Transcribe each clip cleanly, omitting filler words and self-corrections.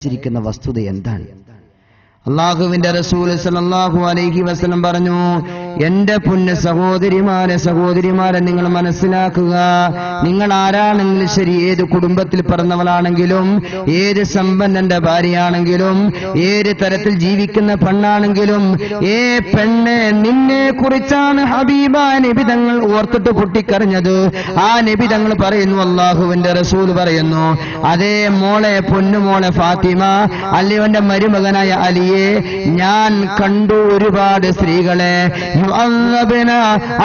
ിരിക്കുന്ന വസ്തുത എന്താണ്? അല്ലാഹുവിന്റെ റസൂൽ സല്ലല്ലാഹു അലൈഹി വസല്ലം പറഞ്ഞു, എന്റെ പുണ്യ സഹോദരിമാരെ നിങ്ങൾ മനസ്സിലാക്കുക, നിങ്ങൾ ആരാണെങ്കിലും ശരി, ഏത് കുടുംബത്തിൽ പിറന്നവളാണെങ്കിലും, ഏത് സമ്പന്നന്റെ ഭാര്യയാണെങ്കിലും, ഏത് തരത്തിൽ ജീവിക്കുന്ന പെണ്ണാണെങ്കിലും, പെണ്ണെ, നിന്നെ കുറിച്ചാണ് ഹബീബ നബി തങ്ങൾ ഓർത്തിട്ട് പൊട്ടിക്കറിഞ്ഞത്. ആ നബി തങ്ങൾ പറയുന്നു, അല്ലാഹുവിന്റെ റസൂൽ പറയുന്നു, അതേ മോളെ, പൊന്നുമോളെ ഫാത്തിമ, അല്ലിവന്റെ മരുമകനായ അലിയെ, ഞാൻ കണ്ടു ഒരുപാട് സ്ത്രീകളെ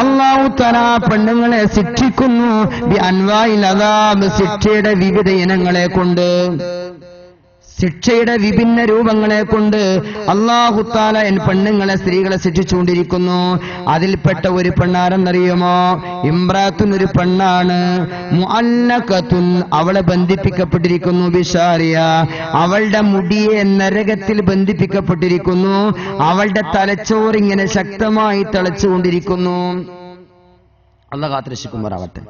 അല്ലാഹു തആല പെണ്ണുങ്ങളെ ശിക്ഷിക്കുന്നു ബി അൻവാഇൽ അദാബ്, ശിക്ഷയുടെ വിവിധ ഇനങ്ങളെ കൊണ്ട്, ശിക്ഷയുടെ വിഭിന്ന രൂപങ്ങളെ കൊണ്ട് അല്ലാഹു തആല പെണ്ണുങ്ങളെ, സ്ത്രീകളെ ശിക്ഷിച്ചുകൊണ്ടിരിക്കുന്നു. അതിൽപ്പെട്ട ഒരു പെണ്ണാരെന്നറിയുമോ? ഇംറാത്തുൻ, ഒരു പെണ്ണാണ്, മുഅല്ലഖത്തുൻ, അവളെ ബന്ധിപ്പിക്കപ്പെട്ടിരിക്കുന്നു, ബിശാരിയ, അവളുടെ മുടിയെ നരകത്തിൽ ബന്ധിപ്പിക്കപ്പെട്ടിരിക്കുന്നു, അവളുടെ തലച്ചോറിങ്ങനെ ശക്തമായി തിളച്ചുകൊണ്ടിരിക്കുന്നു. അല്ലാഹു കാത്തുരക്ഷിക്കുമാറാവട്ടെ.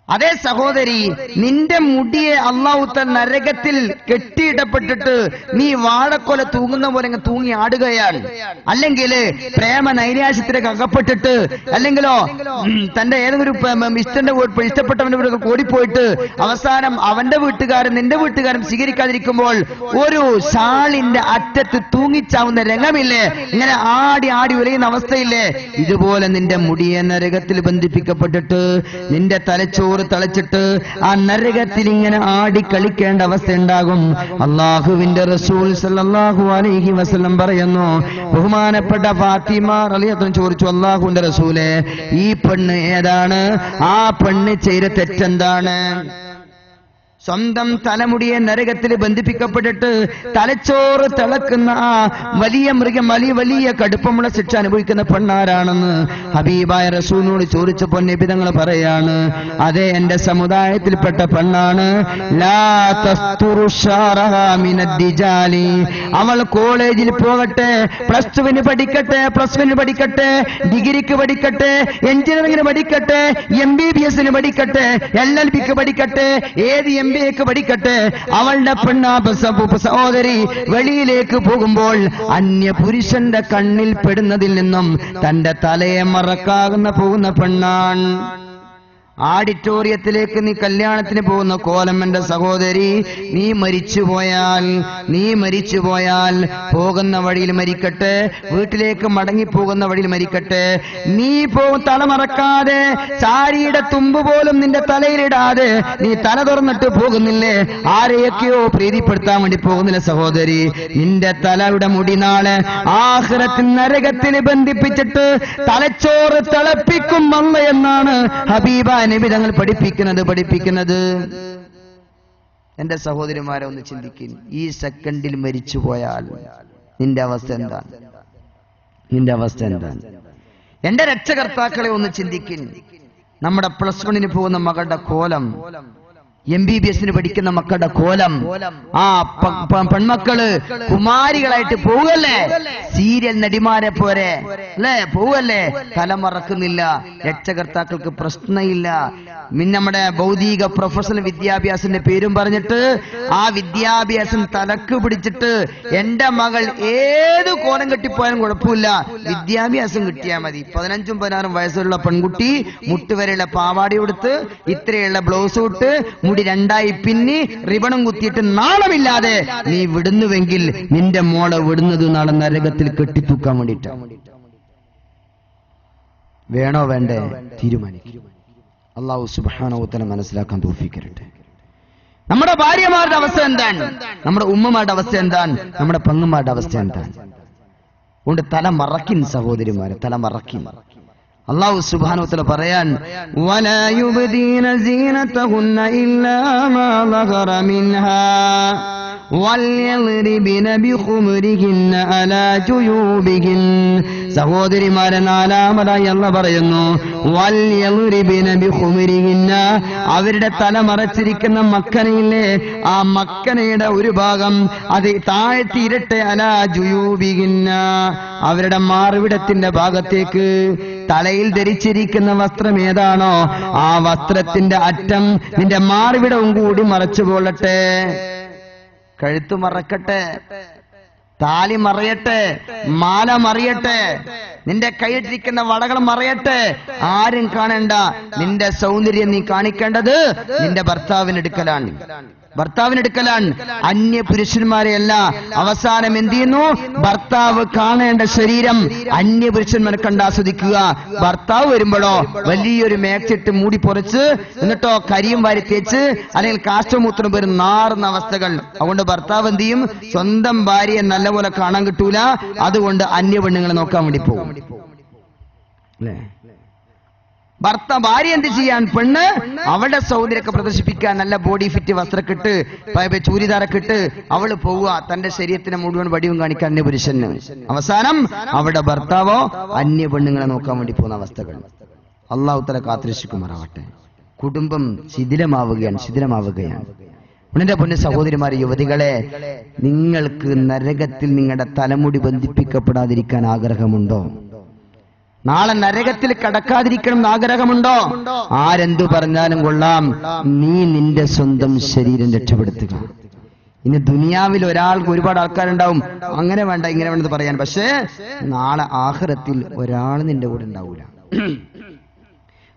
അതേ സഹോദരി, നിന്റെ മുടിയെ അല്ലാഹു തആല നരകത്തിൽ കെട്ടിയിടപ്പെട്ടിട്ട് നീ വാഴക്കൊല തൂങ്ങുന്ന പോലെ തൂങ്ങി ആടുകയാണ്. അല്ലെങ്കിൽ പ്രേമ നൈരാശ്യത്തിലേക്ക് അകപ്പെട്ടിട്ട്, അല്ലെങ്കിലോ തന്റെ ഏതെങ്കിലും ഇഷ്ടപ്പെട്ടവന്റെ വീട് ഓടിപ്പോയിട്ട് അവസാനം അവന്റെ വീട്ടുകാരൻ നിന്റെ വീട്ടുകാരൻ സ്വീകരിക്കാതിരിക്കുമ്പോൾ ഒരു ഷാളിന്റെ അറ്റത്ത് തൂങ്ങിച്ചാവുന്ന രംഗമില്ലേ, ഇങ്ങനെ ആടി ആടി ഉലയുന്ന അവസ്ഥയില്ലേ, ഇതുപോലെ നിന്റെ മുടിയെ നരകത്തിൽ ബന്ധിപ്പിക്കപ്പെട്ടിട്ട് നിന്റെ തലച്ചോറ് തളച്ചിട്ട് ആ നരകത്തിൽ ഇങ്ങനെ ആടി കളിക്കേണ്ട അവസ്ഥ ഉണ്ടാകും. അല്ലാഹുവിന്റെ റസൂൽ സല്ലല്ലാഹു അലൈഹി വസല്ലം പറയുന്നു, ബഹുമാനപ്പെട്ട ഫാത്തിമ റളിയല്ലാഹു അൻഹ ചോദിച്ചു, അല്ലാഹുവിന്റെ റസൂലേ, ഈ പെണ്ണ് ഏതാണ്? ആ പെണ്ണ് ചെയ്ത തെറ്റെന്താണ്? സ്വന്തം തലമുടിയെ നരകത്തിൽ ബന്ധിപ്പിക്കപ്പെട്ടിട്ട് തലച്ചോറ് തിളക്കുന്ന ആ വലിയ മൃഗം, വലിയ കടുപ്പമുള്ള ശിക്ഷ അനുഭവിക്കുന്ന പെണ്ണാരാണെന്ന് ഹബീബായ റസൂലിനോട് ചോദിച്ചപ്പോൾ നബി തങ്ങൾ പറയാണ്, അതെ, എന്റെ സമുദായത്തിൽപ്പെട്ട പെണ്ണാണ്. ലാ തസ്തുറു ശഅറഹാ മിനദ്ദിജാലി, അവൾ കോളേജിൽ പോകട്ടെ, പ്ലസ് ടുവിന് പഠിക്കട്ടെ, പ്ലസ് വണ്ണിന് പഠിക്കട്ടെ, ഡിഗ്രിക്ക് പഠിക്കട്ടെ, എഞ്ചിനീയറിംഗിന് പഠിക്കട്ടെ, MBBS പഠിക്കട്ടെ, LLBക്ക് പഠിക്കട്ടെ, ഏത് MBAക്ക് പഠിക്കട്ടെ, അവളുടെ സഹോദരി വെളിയിലേക്ക് പോകുമ്പോൾ അന്യ പുരുഷന്റെ കണ്ണിൽ പെടുന്നതിൽ നിന്നും തന്റെ തലയെ മറക്കാകുന്ന പോകുന്ന പെണ്ണാണ്. ആഡിറ്റോറിയത്തിലേക്ക് നീ കല്യാണത്തിന് പോകുന്ന കോലം, എന്റെ സഹോദരി, നീ മരിച്ചുപോയാൽ പോകുന്ന വഴിയിൽ മരിക്കട്ടെ, വീട്ടിലേക്ക് മടങ്ങിപ്പോകുന്ന വഴിയിൽ മരിക്കട്ടെ, നീ തല മറക്കാതെ സാരിയുടെ തുമ്പ് പോലും നിന്റെ തലയിലിടാതെ നീ തല തുറന്നിട്ട് പോകുന്നില്ലേ, ആരെയൊക്കെയോ പ്രീതിപ്പെടുത്താൻ വേണ്ടി പോകുന്നില്ല സഹോദരി, നിന്റെ തലയുടെ മുടി നാളെ ആഖിറത്തിൽ നരകത്തിന് ബന്ധിപ്പിച്ചിട്ട് തലച്ചോറ് തിളപ്പിക്കും അല്ല എന്നാണ് ഹബീബ നബി തങ്ങൾ പഠിപ്പിക്കുന്നത്. എന്റെ സഹോദരിമാരെ ഒന്ന് ചിന്തിക്കും, ഈ സെക്കൻഡിൽ മരിച്ചു പോയാൽ നിന്റെ അവസ്ഥ എന്താണ്? എന്റെ രക്ഷകർത്താക്കളെ ഒന്ന് ചിന്തിക്കും. നമ്മുടെ പ്ലസ് വണ്ണിന് പോകുന്ന മകളുടെ കോലം, MBBSന് പഠിക്കുന്ന മക്കളുടെ കോലം, ആ പെൺമക്കള് കുമാരികളായിട്ട് പോവല്ലേ, സീരിയൽ നടിമാരെ പോലെ അല്ലേ പോവല്ലേ, തലമറക്കുന്നില്ല, രക്ഷകർത്താക്കൾക്ക് പ്രശ്നമില്ല. നമ്മുടെ ഭൗതിക പ്രൊഫഷണൽ വിദ്യാഭ്യാസത്തിന്റെ പേരും പറഞ്ഞിട്ട് ആ വിദ്യാഭ്യാസം തലക്ക് പിടിച്ചിട്ട് എന്റെ മകൾ ഏത് കോലം കെട്ടിപ്പോയാലും കുഴപ്പമില്ല, വിദ്യാഭ്യാസം കിട്ടിയാൽ മതി. 15ഉം 16ഉം വയസ്സുള്ള പെൺകുട്ടി മുട്ടുവരെയുള്ള പാവാടി കൊടുത്ത് ഇത്രയുള്ള ബ്ലൗസ് ഇട്ട് മുടി രണ്ടായി പിന്നി റിബണും കുത്തിയിട്ട് നാളമില്ലാതെ നീ വിടുന്നുവെങ്കിൽ നിന്റെ മോളെ വിടുന്നത് നാളെ നരകത്തിൽ കെട്ടിത്തൂക്കാൻ വേണ്ടിയിട്ടാണ്. വേണോ വേണ്ടേ തീരുമാനിക്കും. അല്ലാഹു സുബ്ഹാനഹു വ തആല മനസ്സിലാക്കാൻ തൗഫീഖ് തരട്ടെ. നമ്മുടെ ഭാര്യമാരുടെ അവസ്ഥ എന്താണ്? നമ്മുടെ ഉമ്മമാരുടെ അവസ്ഥ എന്താണ്? നമ്മുടെ പെങ്ങന്മാരുടെ അവസ്ഥ എന്താണ്? അതുകൊണ്ട് തല മറക്കിൻ സഹോദരിമാരെ, തല മറക്കിൻ. അല്ലാഹു സുബ്ഹാനഹു വ തആല പറയാൻ, വലാ യുബ്ദീന സീനതഹുന്ന ഇല്ലാ മാ ളഹറ മിൻഹാ വൽയദ്രിബന ബിഖുമരിഹിന്ന അലാ ജുയൂബിഹിൻ. സഹോദരിമാരെ നാലാമതായി അല്ലാഹു പറയുന്നു, വൽയദ്രിബന ബിഖുമരിഹിന്ന, അവരുടെ തല മറച്ചിരിക്കുന്ന മക്കനയില്ലേ, ആ മക്കനയുടെ ഒരു ഭാഗം അത് താഴ്ത്തിയിരട്ടെ, അലാ ജുയൂബിഹിന്ന, അവരുടെ മാർവിടത്തിന്റെ ഭാഗത്തേക്ക്. തലയിൽ ധരിച്ചിരിക്കുന്ന വസ്ത്രം ഏതാണോ ആ വസ്ത്രത്തിന്റെ അറ്റം നിന്റെ മാർവിടവും കൂടി മറച്ചു കൊള്ളട്ടെ. കഴുത്തു മറക്കട്ടെ, താലി മറയട്ടെ, മാല മറിയട്ടെ, നിന്റെ കയ്യിട്ടിരിക്കുന്ന വളകൾ മറയട്ടെ, ആരും കാണണ്ട. നിന്റെ സൗന്ദര്യം നീ കാണിക്കേണ്ടത് നിന്റെ ഭർത്താവിനെടുക്കലാണ്. അന്യ പുരുഷന്മാരെയല്ല. അവസാനം എന്ത് ചെയ്യുന്നു? ഭർത്താവ് കാണേണ്ട ശരീരം അന്യ പുരുഷന്മാരെ കണ്ടാസ്വദിക്കുക. ഭർത്താവ് വരുമ്പോഴോ വലിയൊരു മേച്ചിട്ട് മൂടി പൊറച്ച്, എന്നിട്ടോ കരിയും വാരി തേച്ച് അല്ലെങ്കിൽ കാഷ്ടമൂത്രം വരും നാറുന്ന അവസ്ഥകൾ. അതുകൊണ്ട് ഭർത്താവ് എന്ത് ചെയ്യും? സ്വന്തം ഭാര്യയെ നല്ലപോലെ കാണാൻ കിട്ടൂല. അതുകൊണ്ട് അന്യ പെണ്ണുങ്ങളെ നോക്കാൻ വേണ്ടി പോകും. അല്ലേ? ഭാര്യ എന്ത് ചെയ്യാൻ? പെണ്ണ് അവളുടെ സൗന്ദര്യമൊക്കെ പ്രദർശിപ്പിക്കാൻ നല്ല ബോഡി ഫിറ്റ് വസ്ത്രക്കിട്ട് ചൂരിദാരക്കിട്ട് അവള് പോവുക, തന്റെ ശരീരത്തിന് മുഴുവൻ വടിവും കാണിക്കാൻ അന്യ പുരുഷന്. അവസാനം അവളുടെ ഭർത്താവോ അന്യ പെണ്ണുങ്ങളെ നോക്കാൻ വേണ്ടി പോകുന്ന അവസ്ഥകൾ. അള്ളാഹു തആല കാത്തുരക്ഷിക്കുമാറാവട്ടെ. കുടുംബം ശിഥിലമാവുകയാണ്. എന്റെ പൊന്നു സഹോദരിമാരെ, യുവതികളെ, നിങ്ങൾക്ക് നരകത്തിൽ നിങ്ങളുടെ തലമുടി ബന്ധിപ്പിക്കപ്പെടാതിരിക്കാൻ ആഗ്രഹമുണ്ടോ? നാളെ നരകത്തിൽ കടക്കാതിരിക്കണം എന്ന് ആഗ്രഹമുണ്ടോ? ആരെന്തു പറഞ്ഞാലും കൊള്ളാം, നീ നിന്റെ സ്വന്തം ശരീരം രക്ഷപ്പെടുത്തുക. ഇനി ദുനിയാവിൽ ഒരാൾക്ക് ഒരുപാട് ആൾക്കാരുണ്ടാവും, അങ്ങനെ വേണ്ട ഇങ്ങനെ വേണ്ടെന്ന് പറയാൻ. പക്ഷേ നാളെ ആഖിറത്തിൽ ഒരാൾ നിന്റെ കൂടെ ഉണ്ടാവൂല.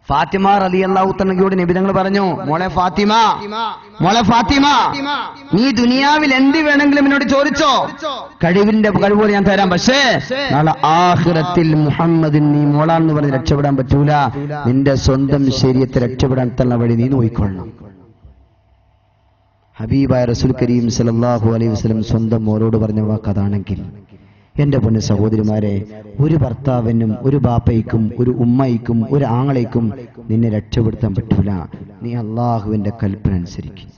ഫാത്തിമ റളിയല്ലാഹു തആലയോട് നബി തങ്ങൾ പറഞ്ഞു, മോളെ ഫാത്തിമ, നീ ദുനിയാവിൽ എന്ത് വേണമെങ്കിലും എന്നോട് ചോദിച്ചോ, കഴിവ് ഞാൻ തരാം. പക്ഷേ നാളെ ആഖിറത്തിൽ മുഹമ്മദിൻ നീ മോളാന്ന് പറഞ്ഞ് രക്ഷപ്പെടാൻ പറ്റൂല. നിന്റെ സ്വന്തം ശരീരത്തെ രക്ഷപ്പെടാൻ തന്നെ വഴി നീ നോക്കിക്കൊള്ളണം. ഹബീബായ റസൂൽ കരീം സല്ലല്ലാഹു അലൈഹി വസല്ലം സ്വന്തം മോളോട് പറഞ്ഞ വാക്കതാണെങ്കിൽ, എന്റെ പൊന്നു സഹോദരിമാരെ, ഒരു ഭർത്താവിനും ഒരു ബാപ്പയ്ക്കും ഒരു ഉമ്മയ്ക്കും ഒരു ആങ്ങളയ്ക്കും നിന്നെ രക്ഷപ്പെടുത്താൻ പറ്റൂല. നീ അള്ളാഹുവിന്റെ കൽപ്പന അനുസരിക്കും.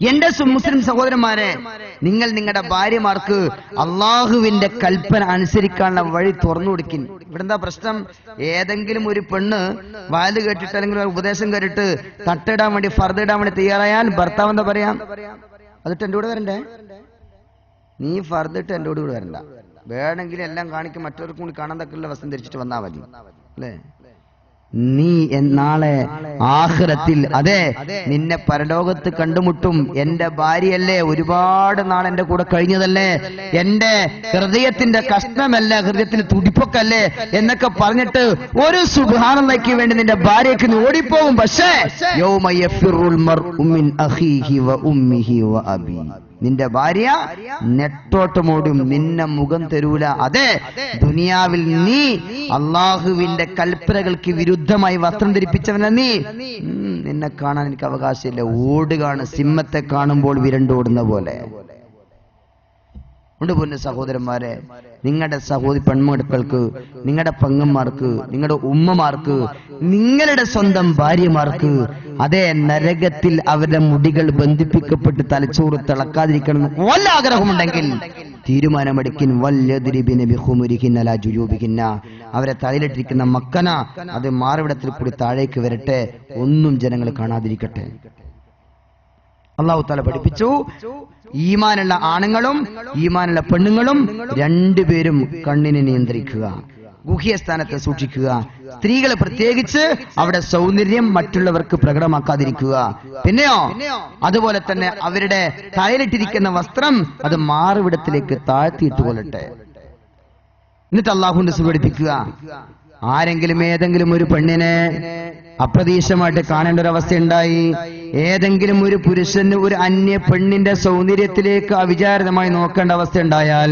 എന്റെ മുസ്ലിം സഹോദരന്മാരെ, നിങ്ങൾ നിങ്ങളുടെ ഭാര്യമാർക്ക് അള്ളാഹുവിന്റെ കൽപ്പന അനുസരിക്കാനുള്ള വഴി തുറന്നു കൊടുക്കിൻ. ഇവിടെ എന്താ പ്രശ്നം? ഏതെങ്കിലും ഒരു പെണ്ണ് വയല് കേട്ടിട്ട് അല്ലെങ്കിൽ ഉപദേശം കേട്ടിട്ട് തട്ടിടാൻ വേണ്ടി ഫർദിടാൻ വേണ്ടി തയ്യാറായാൽ ഭർത്താവ് എന്താ പറയാ? അതിട്ട് എന്റെ കൂടെ വരണ്ടേ, നീ ഫർദിട്ട് എന്റെ കൂടെ വരണ്ട, വേണമെങ്കിൽ എല്ലാം കാണിക്കും, മറ്റവർക്കും കൂടി കാണാൻ തക്കുള്ള വസ്ത്രം ധരിച്ചിട്ട് വന്നാൽ മതി. അല്ലേ? നീ നാളെ ആഖിറത്തിൽ അതെ നിന്നെ പരലോകത്ത് കണ്ടുമുട്ടും. എന്റെ ഭാര്യയല്ലേ, ഒരുപാട് നാൾ എന്റെ കൂടെ കഴിഞ്ഞതല്ലേ, എന്റെ ഹൃദയത്തിന്റെ കഷ്ണമല്ല, ഹൃദയത്തിന്റെ തുടിപ്പൊക്കല്ലേ എന്നൊക്കെ പറഞ്ഞിട്ട് ഒരു സുബ്ഹാനല്ലാഹ്ക്ക് വേണ്ടി നിന്റെ ഭാര്യയ്ക്ക് നീ ഓടിപ്പോകും. പക്ഷേ യൗമ യഫിറുൽ മർഉ മിൻ അഖീഹി വ ഉമ്മിഹി വ അബീ, നിന്റെ ഭാര്യ നെട്ടോട്ടമോടും, നിന്നെ മുഖം തരൂല. അതെ, ദുനിയാവിൽ നീ അള്ളാഹുവിന്റെ കൽപ്പനകൾക്ക് വിരുദ്ധമായി വസ്ത്രം ധരിപ്പിച്ചവന നീ, നിന്നെ കാണാൻ എനിക്ക് അവകാശമില്ല. ഓടുകയാണ് സിംഹത്തെ കാണുമ്പോൾ വിരണ്ടോടുന്ന പോലെ. ഉണ്ട് പൊന്നു സഹോദരന്മാരെ, നിങ്ങളുടെ പെൺമക്കൾക്ക്, നിങ്ങളുടെ പെങ്ങന്മാർക്ക്, നിങ്ങളുടെ ഉമ്മമാർക്ക്, നിങ്ങളുടെ സ്വന്തം ഭാര്യമാർക്ക് അതേ നരകത്തിൽ അവരുടെ മുടികൾ ബന്ധിപ്പിക്കപ്പെട്ട് തലച്ചോറ് തിളക്കാതിരിക്കണം വല്ല ആഗ്രഹമുണ്ടെങ്കിൽ തീരുമാനമെടുക്കിൻ. അവരെ തലയിലിട്ടിരിക്കുന്ന മക്കന അത് മാറിവിടത്തിൽ കൂടി താഴേക്ക് വരട്ടെ, ഒന്നും ജനങ്ങൾ കാണാതിരിക്കട്ടെ. അല്ലാഹു തആല പഠിപ്പിച്ചു, ഈമാനുള്ള ആണുങ്ങളും ഈമാനുള്ള പെണ്ണുങ്ങളും രണ്ടുപേരും കണ്ണിനെ നിയന്ത്രിക്കുക, ഗുഹ്യസ്ഥാനത്തെ സൂക്ഷിക്കുക. സ്ത്രീകളെ പ്രത്യേകിച്ച് അവിടെ സൗന്ദര്യം മറ്റുള്ളവർക്ക് പ്രകടമാക്കാതിരിക്കുക. പിന്നെയോ അതുപോലെ തന്നെ അവരുടെ തലയിലിട്ടിരിക്കുന്ന വസ്ത്രം അത് മാറുവിടത്തിലേക്ക് താഴ്ത്തിയിട്ട് കൊള്ളട്ടെ. എന്നിട്ട് അള്ളാഹുവിന്റെ സുഖം പഠിപ്പിക്കുക. ആരെങ്കിലും ഏതെങ്കിലും ഒരു പെണ്ണിനെ അപ്രതീക്ഷിതമായിട്ട് കാണേണ്ട ഒരു അവസ്ഥയുണ്ടായി, ഏതെങ്കിലും ഒരു പുരുഷന് ഒരു അന്യ പെണ്ണിന്റെ സൗന്ദര്യത്തിലേക്ക് അവിചാരിതമായി നോക്കേണ്ട അവസ്ഥ ഉണ്ടായാൽ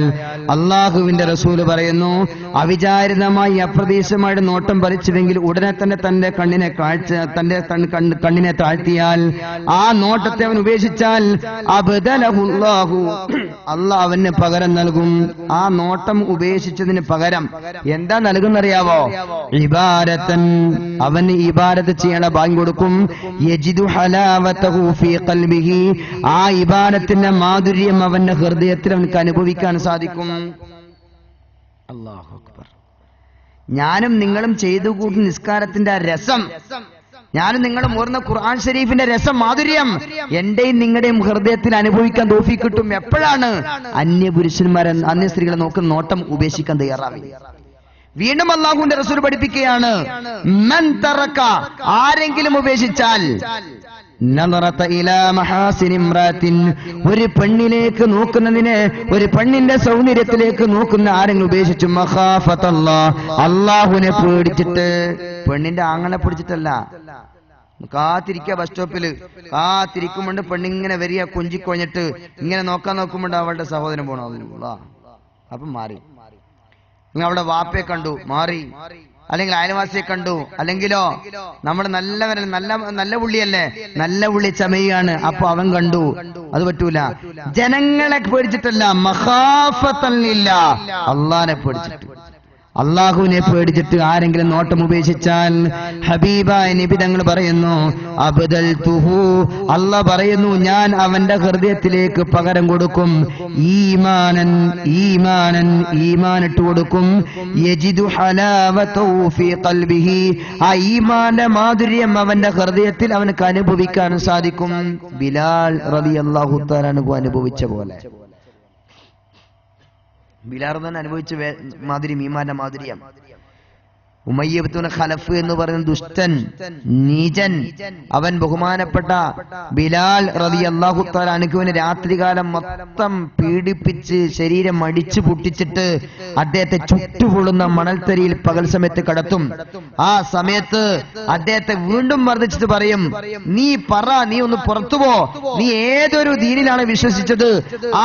അള്ളാഹുവിന്റെ റസൂല് പറയുന്നു, അവിചാരിതമായി അപ്രതീക്ഷിതമായിട്ട് നോട്ടം പറിച്ചില്ലെങ്കിൽ ഉടനെ തന്നെ തന്റെ കണ്ണിനെ താഴ്ത്തിയാൽ, ആ നോട്ടത്തെ അവൻ ഉപേക്ഷിച്ചാൽ അബ്ദലഹുല്ലാഹു, അള്ളാഹ് അവന് പകരം നൽകും. ആ നോട്ടം ഉപേക്ഷിച്ചതിന് പകരം എന്താ നൽകുന്നറിയാവോ? ഇബാദത്തൻ, അവന് ഇബാദത്ത് ചെയ്യണ ഭാഗ്യം കൊടുക്കും. യജിദു ഹലാവതഹു ഫീ ഖൽബിഹി, ആ ഇബാദത്തിന്റെ മാധുര്യം അവന്റെ ഹൃദയത്തിൽ അവനക്ക് അനുഭവിക്കാൻ സാധിക്കും. അല്ലാഹു അക്ബർ. ഞാനും നിങ്ങളും ചെയ്തു കൂട്ടി നിസ്കാരത്തിന്റെ രസം, ഞാനും നിങ്ങളും ഓർന്ന ഖുർആൻ ഷരീഫിന്റെ രസം, മാധുര്യം എന്റെയും നിങ്ങളുടെയും ഹൃദയത്തിൽ അനുഭവിക്കാൻ തൗഫീഖ് കിട്ടും. എപ്പോഴാണ്? അന്യ പുരുഷന്മാരെ അന്യ സ്ത്രീകളെ നോക്കുന്ന നോട്ടം ഉപേക്ഷിക്കാൻ തയ്യാറാവി. വീണ്ടും അല്ലാഹുവിന്റെ റസൂൽ പഠിപ്പിക്കുകയാണ്, മൻ തറക, ആരെങ്കിലും ഉപേക്ഷിച്ചാൽ, നളറത ഇലാ മഹാസിനി ഇംറാത്തിൻ, ഒരു പെണ്ണിലേക്ക് നോക്കുന്നതിനെ, ഒരു പെണ്ണിന്റെ സൗന്ദര്യത്തിലേക്ക് നോക്കുന്ന ആരെങ്കിലും ഉപേക്ഷിച്ചു, മഖാഫത്തല്ലാഹ്, അല്ലാഹുവിനെ പേടിച്ചിട്ട്. പെണ്ണിന്റെ ആങ്ങളെ പിടിച്ചിട്ടല്ല, കാത്തിരിക്കുക ബസ് സ്റ്റോപ്പില്, കാത്തിരിക്കുമ്പോണ്ട് പെണ്ണിങ്ങനെ വരിക കൊഞ്ചിക്കൊഴിഞ്ഞിട്ട് ഇങ്ങനെ നോക്കുമ്പോണ്ട് അവളുടെ സഹോദരൻ പോണോ, അപ്പം മാറി. നിങ്ങൾ അവിടെ വാപ്പയെ കണ്ടു മാറി, അല്ലെങ്കിൽ അയൽവാസിയെ കണ്ടു, അല്ലെങ്കിലോ നമ്മൾ നല്ല പുള്ളിയല്ലേ, നല്ല പുള്ളി ചമയാണ്, അപ്പൊ അവൻ കണ്ടു, അത് പറ്റൂല. ജനങ്ങളെ പേടിച്ചിട്ടല്ല, മഖാഫത്തൻ ലില്ലാഹ്, അള്ളാഹിനെ പേടിച്ചിട്ട്. അള്ളാഹുവിനെ പേടിച്ചിട്ട് ആരെങ്കിലും നോട്ടം ഉപേക്ഷിച്ചാൽ, ഹബീബായ നബി തങ്ങൾ പറയുന്നു, അബ്ദൽതുഹു, അല്ലാഹ് പറയുന്നു, ഞാൻ അവന്റെ ഹൃദയത്തിലേക്ക് പകരം കൊടുക്കും, ഈമാനൻ ഈമാനൻ, ഈമാൻ ഇട്ട് കൊടുക്കും, യജിദു ഹലാവതഹു ഫീ ഖൽബിഹി, ആ ഈമാന്റെ മാധുര്യം അവന്റെ ഹൃദയത്തിൽ അവനക്ക് അനുഭവിക്കാൻ സാധിക്കും. ബിലാൽ റളിയല്ലാഹു തആല അൻഹു അനുഭവിച്ച പോലെ, ബിലാൽ തന്നെ അനുഭവിച്ച മാധുര്യം, ഈമാന്റെ മാധുര്യം. ഉമയ്യ ഇബ്നു ഖലഫ് എന്ന് പറയുന്ന ദുഷ്ടൻ, നീചൻ, അവൻ ബഹുമാനപ്പെട്ട ബിലാൽ റളിയല്ലാഹു തആല അൻഹുവിനെ രാത്രികാലം മൊത്തം പീഡിപ്പിച്ച് ശരീരം അടിച്ചു പൊട്ടിച്ചിട്ട് അദ്ദേഹത്തെ ചുട്ടുപൊള്ളുന്ന മണൽത്തരിയിൽ പകൽ സമയത്ത് കടത്തും. ആ സമയത്ത് അദ്ദേഹത്തെ വീണ്ടും മർദ്ദിച്ചിട്ട് പറയും, നീ പറ, നീ ഒന്ന് പുറത്തുപോ, നീ ഏതൊരു ദീനിലാണ് വിശ്വസിച്ചത്,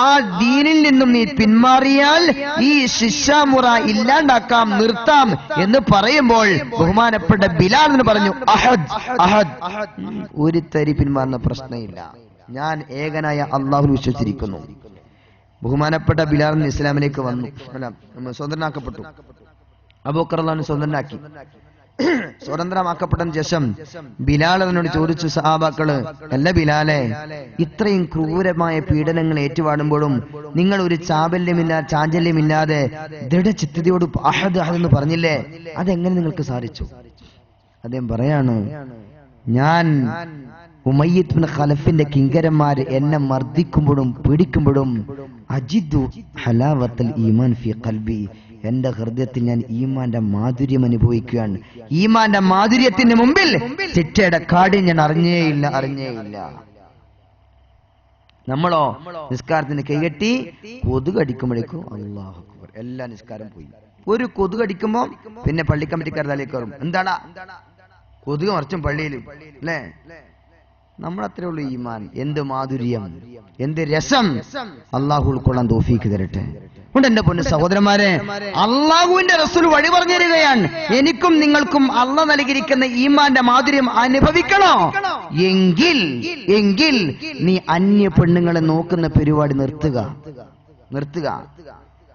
ആ ദീനിൽ നിന്നും നീ പിന്മാറിയാൽ ഈ ശിക്ഷാമുറ ഇല്ലാണ്ടാക്കാം, നിർത്താം എന്ന് പറയുമ്പോൾ ബഹുമാനപ്പെട്ട ബിലാൽ എന്ന് പറഞ്ഞു, അഹദ് അഹദ്, ഒരു തരി പിന്മാറുന്ന പ്രശ്നമില്ല, ഞാൻ ഏകനായ അള്ളാഹു വിശ്വസിച്ചിരിക്കുന്നു. ബഹുമാനപ്പെട്ട ബിലാൽ ഇസ്ലാമിലേക്ക് വന്നു, സ്വതന്ത്രനാക്കപ്പെട്ടു. അബൂബക്കർ റളിയല്ലാഹു സ്വതന്ത്രനാക്കി. സ്വതന്ത്രമാക്കപ്പെട്ട ശേഷം ബിലാൽ അതിനോട് ചോദിച്ചു, സഹാബാക്കള്, അല്ല ബിലാലെ, ഇത്രയും ക്രൂരമായ പീഡനങ്ങൾ ഏറ്റുവാടുമ്പോഴും നിങ്ങൾ ഒരു ചാഞ്ചല്യമില്ലാതെ ദൃഢചിത്തതയോട് അഹദ് അഹദ് എന്ന് പറഞ്ഞില്ലേ, അതെങ്ങനെ നിങ്ങൾക്ക് സാധിച്ചു? അദ്ദേഹം പറയാണ്, ഞാൻ ഉമയ്യ ഇബ്നു ഖലഫിന്റെ കിങ്കരന്മാര് എന്നെ മർദ്ദിക്കുമ്പോഴും പീഡിക്കുമ്പോഴും അജിദു ഹലാവത്തൽ ഈമാൻ ഫീ ഖൽബി, എന്റെ ഹൃദയത്തിൽ ഞാൻ ഈമാന്റെ മാധുര്യം അനുഭവിക്കുകയാണ്. ഈമാന്റെ മാധുര്യത്തിന് മുമ്പിൽ ശിക്ഷയുടെ കാഠിന്യം ഞാൻ അറിഞ്ഞേയില്ല. നമ്മളോ നിസ്കാരത്തിന് കൈകെട്ടി കൊതുക് അടിക്കുമ്പോഴേക്കും അല്ലാഹു അക്ബർ, എല്ലാ നിസ്കാരം പോയി. ഒരു കൊതുക് അടിക്കുമ്പോ പിന്നെ പള്ളി കമ്മിറ്റിക്കാർ തലയിൽ കയറും, എന്താടാ കൊതുക് മറിച്ചും പള്ളിയിൽ, അല്ലേ? നമ്മളത്രേ ഉള്ളൂ ഈമാൻ. എന്ത് മാധുര്യം, എന്ത് രസം! അള്ളാഹു ഉൾക്കൊള്ളാൻ തൗഫീക്ക് തരട്ടെ. കൊണ്ട് എന്റെ പൊന്നു സഹോദരന്മാരെ, അള്ളാഹുവിന്റെ റസൂൽ വഴി പറഞ്ഞു തരികയാണ്, എനിക്കും നിങ്ങൾക്കും അള്ളാഹ് നൽകിയിരിക്കുന്ന ഈമാന്റെ മാധുര്യം അനുഭവിക്കണോ എങ്കിൽ നീ അന്യ പെണ്ണുങ്ങളെ നോക്കുന്ന പരിപാടി നിർത്തുക.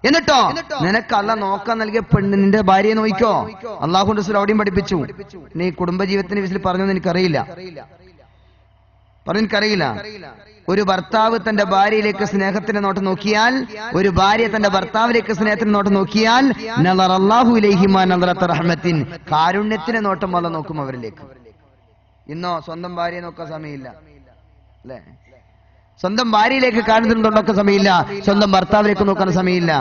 എന്നിട്ടോ നിനക്ക് അള്ളാഹ് നോക്കാൻ നൽകിയ പെണ്ണിന്റെ ഭാര്യയെ നോക്കിക്കോ. അള്ളാഹുവിന്റെ റസൂൽ അവിടെയും പഠിപ്പിച്ചു. നീ കുടുംബജീവിതത്തിന്റെ വിഷയത്തിൽ പറഞ്ഞൊന്നും എനിക്കറിയില്ല. ഒരു ഭർത്താവ് തന്റെ ഭാര്യയിലേക്ക് സ്നേഹത്തിന്റെ നോട്ടം നോക്കിയാൽ, ഒരു ഭാര്യ തന്റെ ഭർത്താവിലേക്ക് സ്നേഹത്തിന്റെ നോട്ടം നോക്കിയാൽ, നളറല്ലാഹു ഇലൈഹിമാ നളറത റഹ്മത്തിൻ, കാരുണ്യത്തിന്റെ നോട്ടം അല്ലാഹു നോക്കും അവരിലേക്ക്. ഇന്നോ സ്വന്തം ഭാര്യയെ നോക്കാൻ സമയമില്ല, അല്ലേ? സ്വന്തം ഭാര്യയിലേക്ക് കാരുണ്യത്തിന് നോക്കാൻ സമയമില്ല, സ്വന്തം ഭർത്താവിലേക്ക് നോക്കാൻ സമയമില്ല.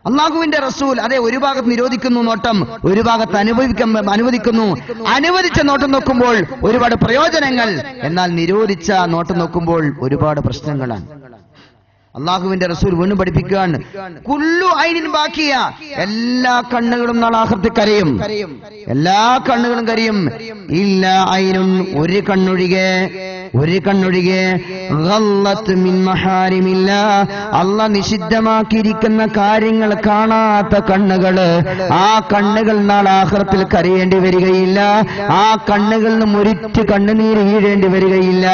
അള്ളാഹുവിന്റെ റസൂൽ അതേ ഒരു ഭാഗത്ത് നിരോധിക്കുന്നു നോട്ടം, ഒരു ഭാഗത്ത് അനുവദിക്കുന്നു. അനുവദിച്ച നോട്ടം നോക്കുമ്പോൾ ഒരുപാട് പ്രയോജനങ്ങൾ, എന്നാൽ നിരോധിച്ച നോട്ടം നോക്കുമ്പോൾ ഒരുപാട് പ്രശ്നങ്ങളാണ്. അള്ളാഹുവിന്റെ റസൂൽ വീണ്ടും പഠിപ്പിക്കുകയാണ്, കുല്ലു ഐനിൻ ബാക്കിയ, എല്ലാ കണ്ണുകളും നാളെ ആഖിറത്തിൽ കരയും, എല്ലാ കണ്ണുകളും കരയും. ഇല്ല ഐനുൻ, ഒരു കണ്ണൊഴികെ ഗല്ലത്ത് മിൻ മഹാരിമില്ലാ, അല്ലാഹ് നിഷിദ്ധമാക്കിയിരിക്കുന്ന കാര്യങ്ങൾ കാണാത്ത കണ്ണുകള്, ആ കണ്ണുകൾ നാളെ ആഖിറത്തിൽ കരയേണ്ടി വരികയില്ല. ആ കണ്ണുകളിൽ നിന്ന് ഒരിറ്റ് കണ്ണുനീര് വീഴേണ്ടി വരികയില്ല.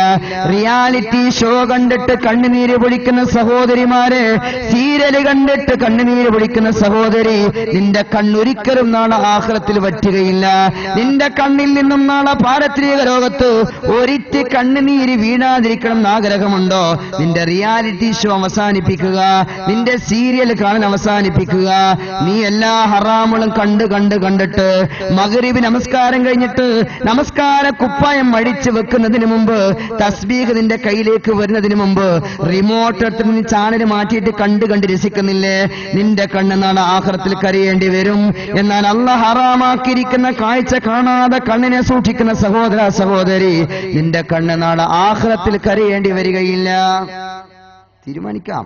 റിയാലിറ്റി ഷോ കണ്ടിട്ട് കണ്ണുനീര് പൊഴിക്കുന്ന സഹോദരിമാരെ, സീരിയല് കണ്ടിട്ട് കണ്ണുനീര് പൊഴിക്കുന്ന സഹോദരി, നിന്റെ കണ്ണൊരിക്കലും നാളെ ആഖിറത്തിൽ വറ്റുകയില്ല. നിന്റെ കണ്ണിൽ നിന്നും നാളെ പാരത്രിക ലോകത്ത് ഒരിറ്റ് കണ്ണുനീര് കണ്ണുനീര് വീഴാതിരിക്കണം എന്ന് ആഗ്രഹമുണ്ടോ, നിന്റെ റിയാലിറ്റി ഷോ അവസാനിപ്പിക്കുക, നിന്റെ സീരിയൽ കാണാൻ അവസാനിപ്പിക്കുക. നീ എല്ലാ ഹറാമുകളും കണ്ടിട്ട് മഗ്രിബ് നമസ്കാരം കഴിഞ്ഞിട്ട് നമസ്കാര കുപ്പായം അഴിച്ചു വെക്കുന്നതിന് മുമ്പ്, തസ്ബീഹ് നിന്റെ കയ്യിലേക്ക് വരുന്നതിന് മുമ്പ് റിമോട്ട് എടുത്ത് നീ ചാനൽ മാറ്റിയിട്ട് കണ്ട് രസിക്കുന്നില്ലേ? നിന്റെ കണ്ണ് നാളെ ആഖിറത്തിൽ കരയേണ്ടി വരും. എന്നാൽ അല്ലാഹ് ഹറാമാക്കിയിരിക്കുന്ന കാഴ്ച കാണാതെ കണ്ണിനെ സൂക്ഷിക്കുന്ന സഹോദര സഹോദരി, നിന്റെ കണ്ണ് നാളെ ആഖിറത്തിൽ കരയേണ്ടി വരികയില്ല. തീരുമാനിക്കാം,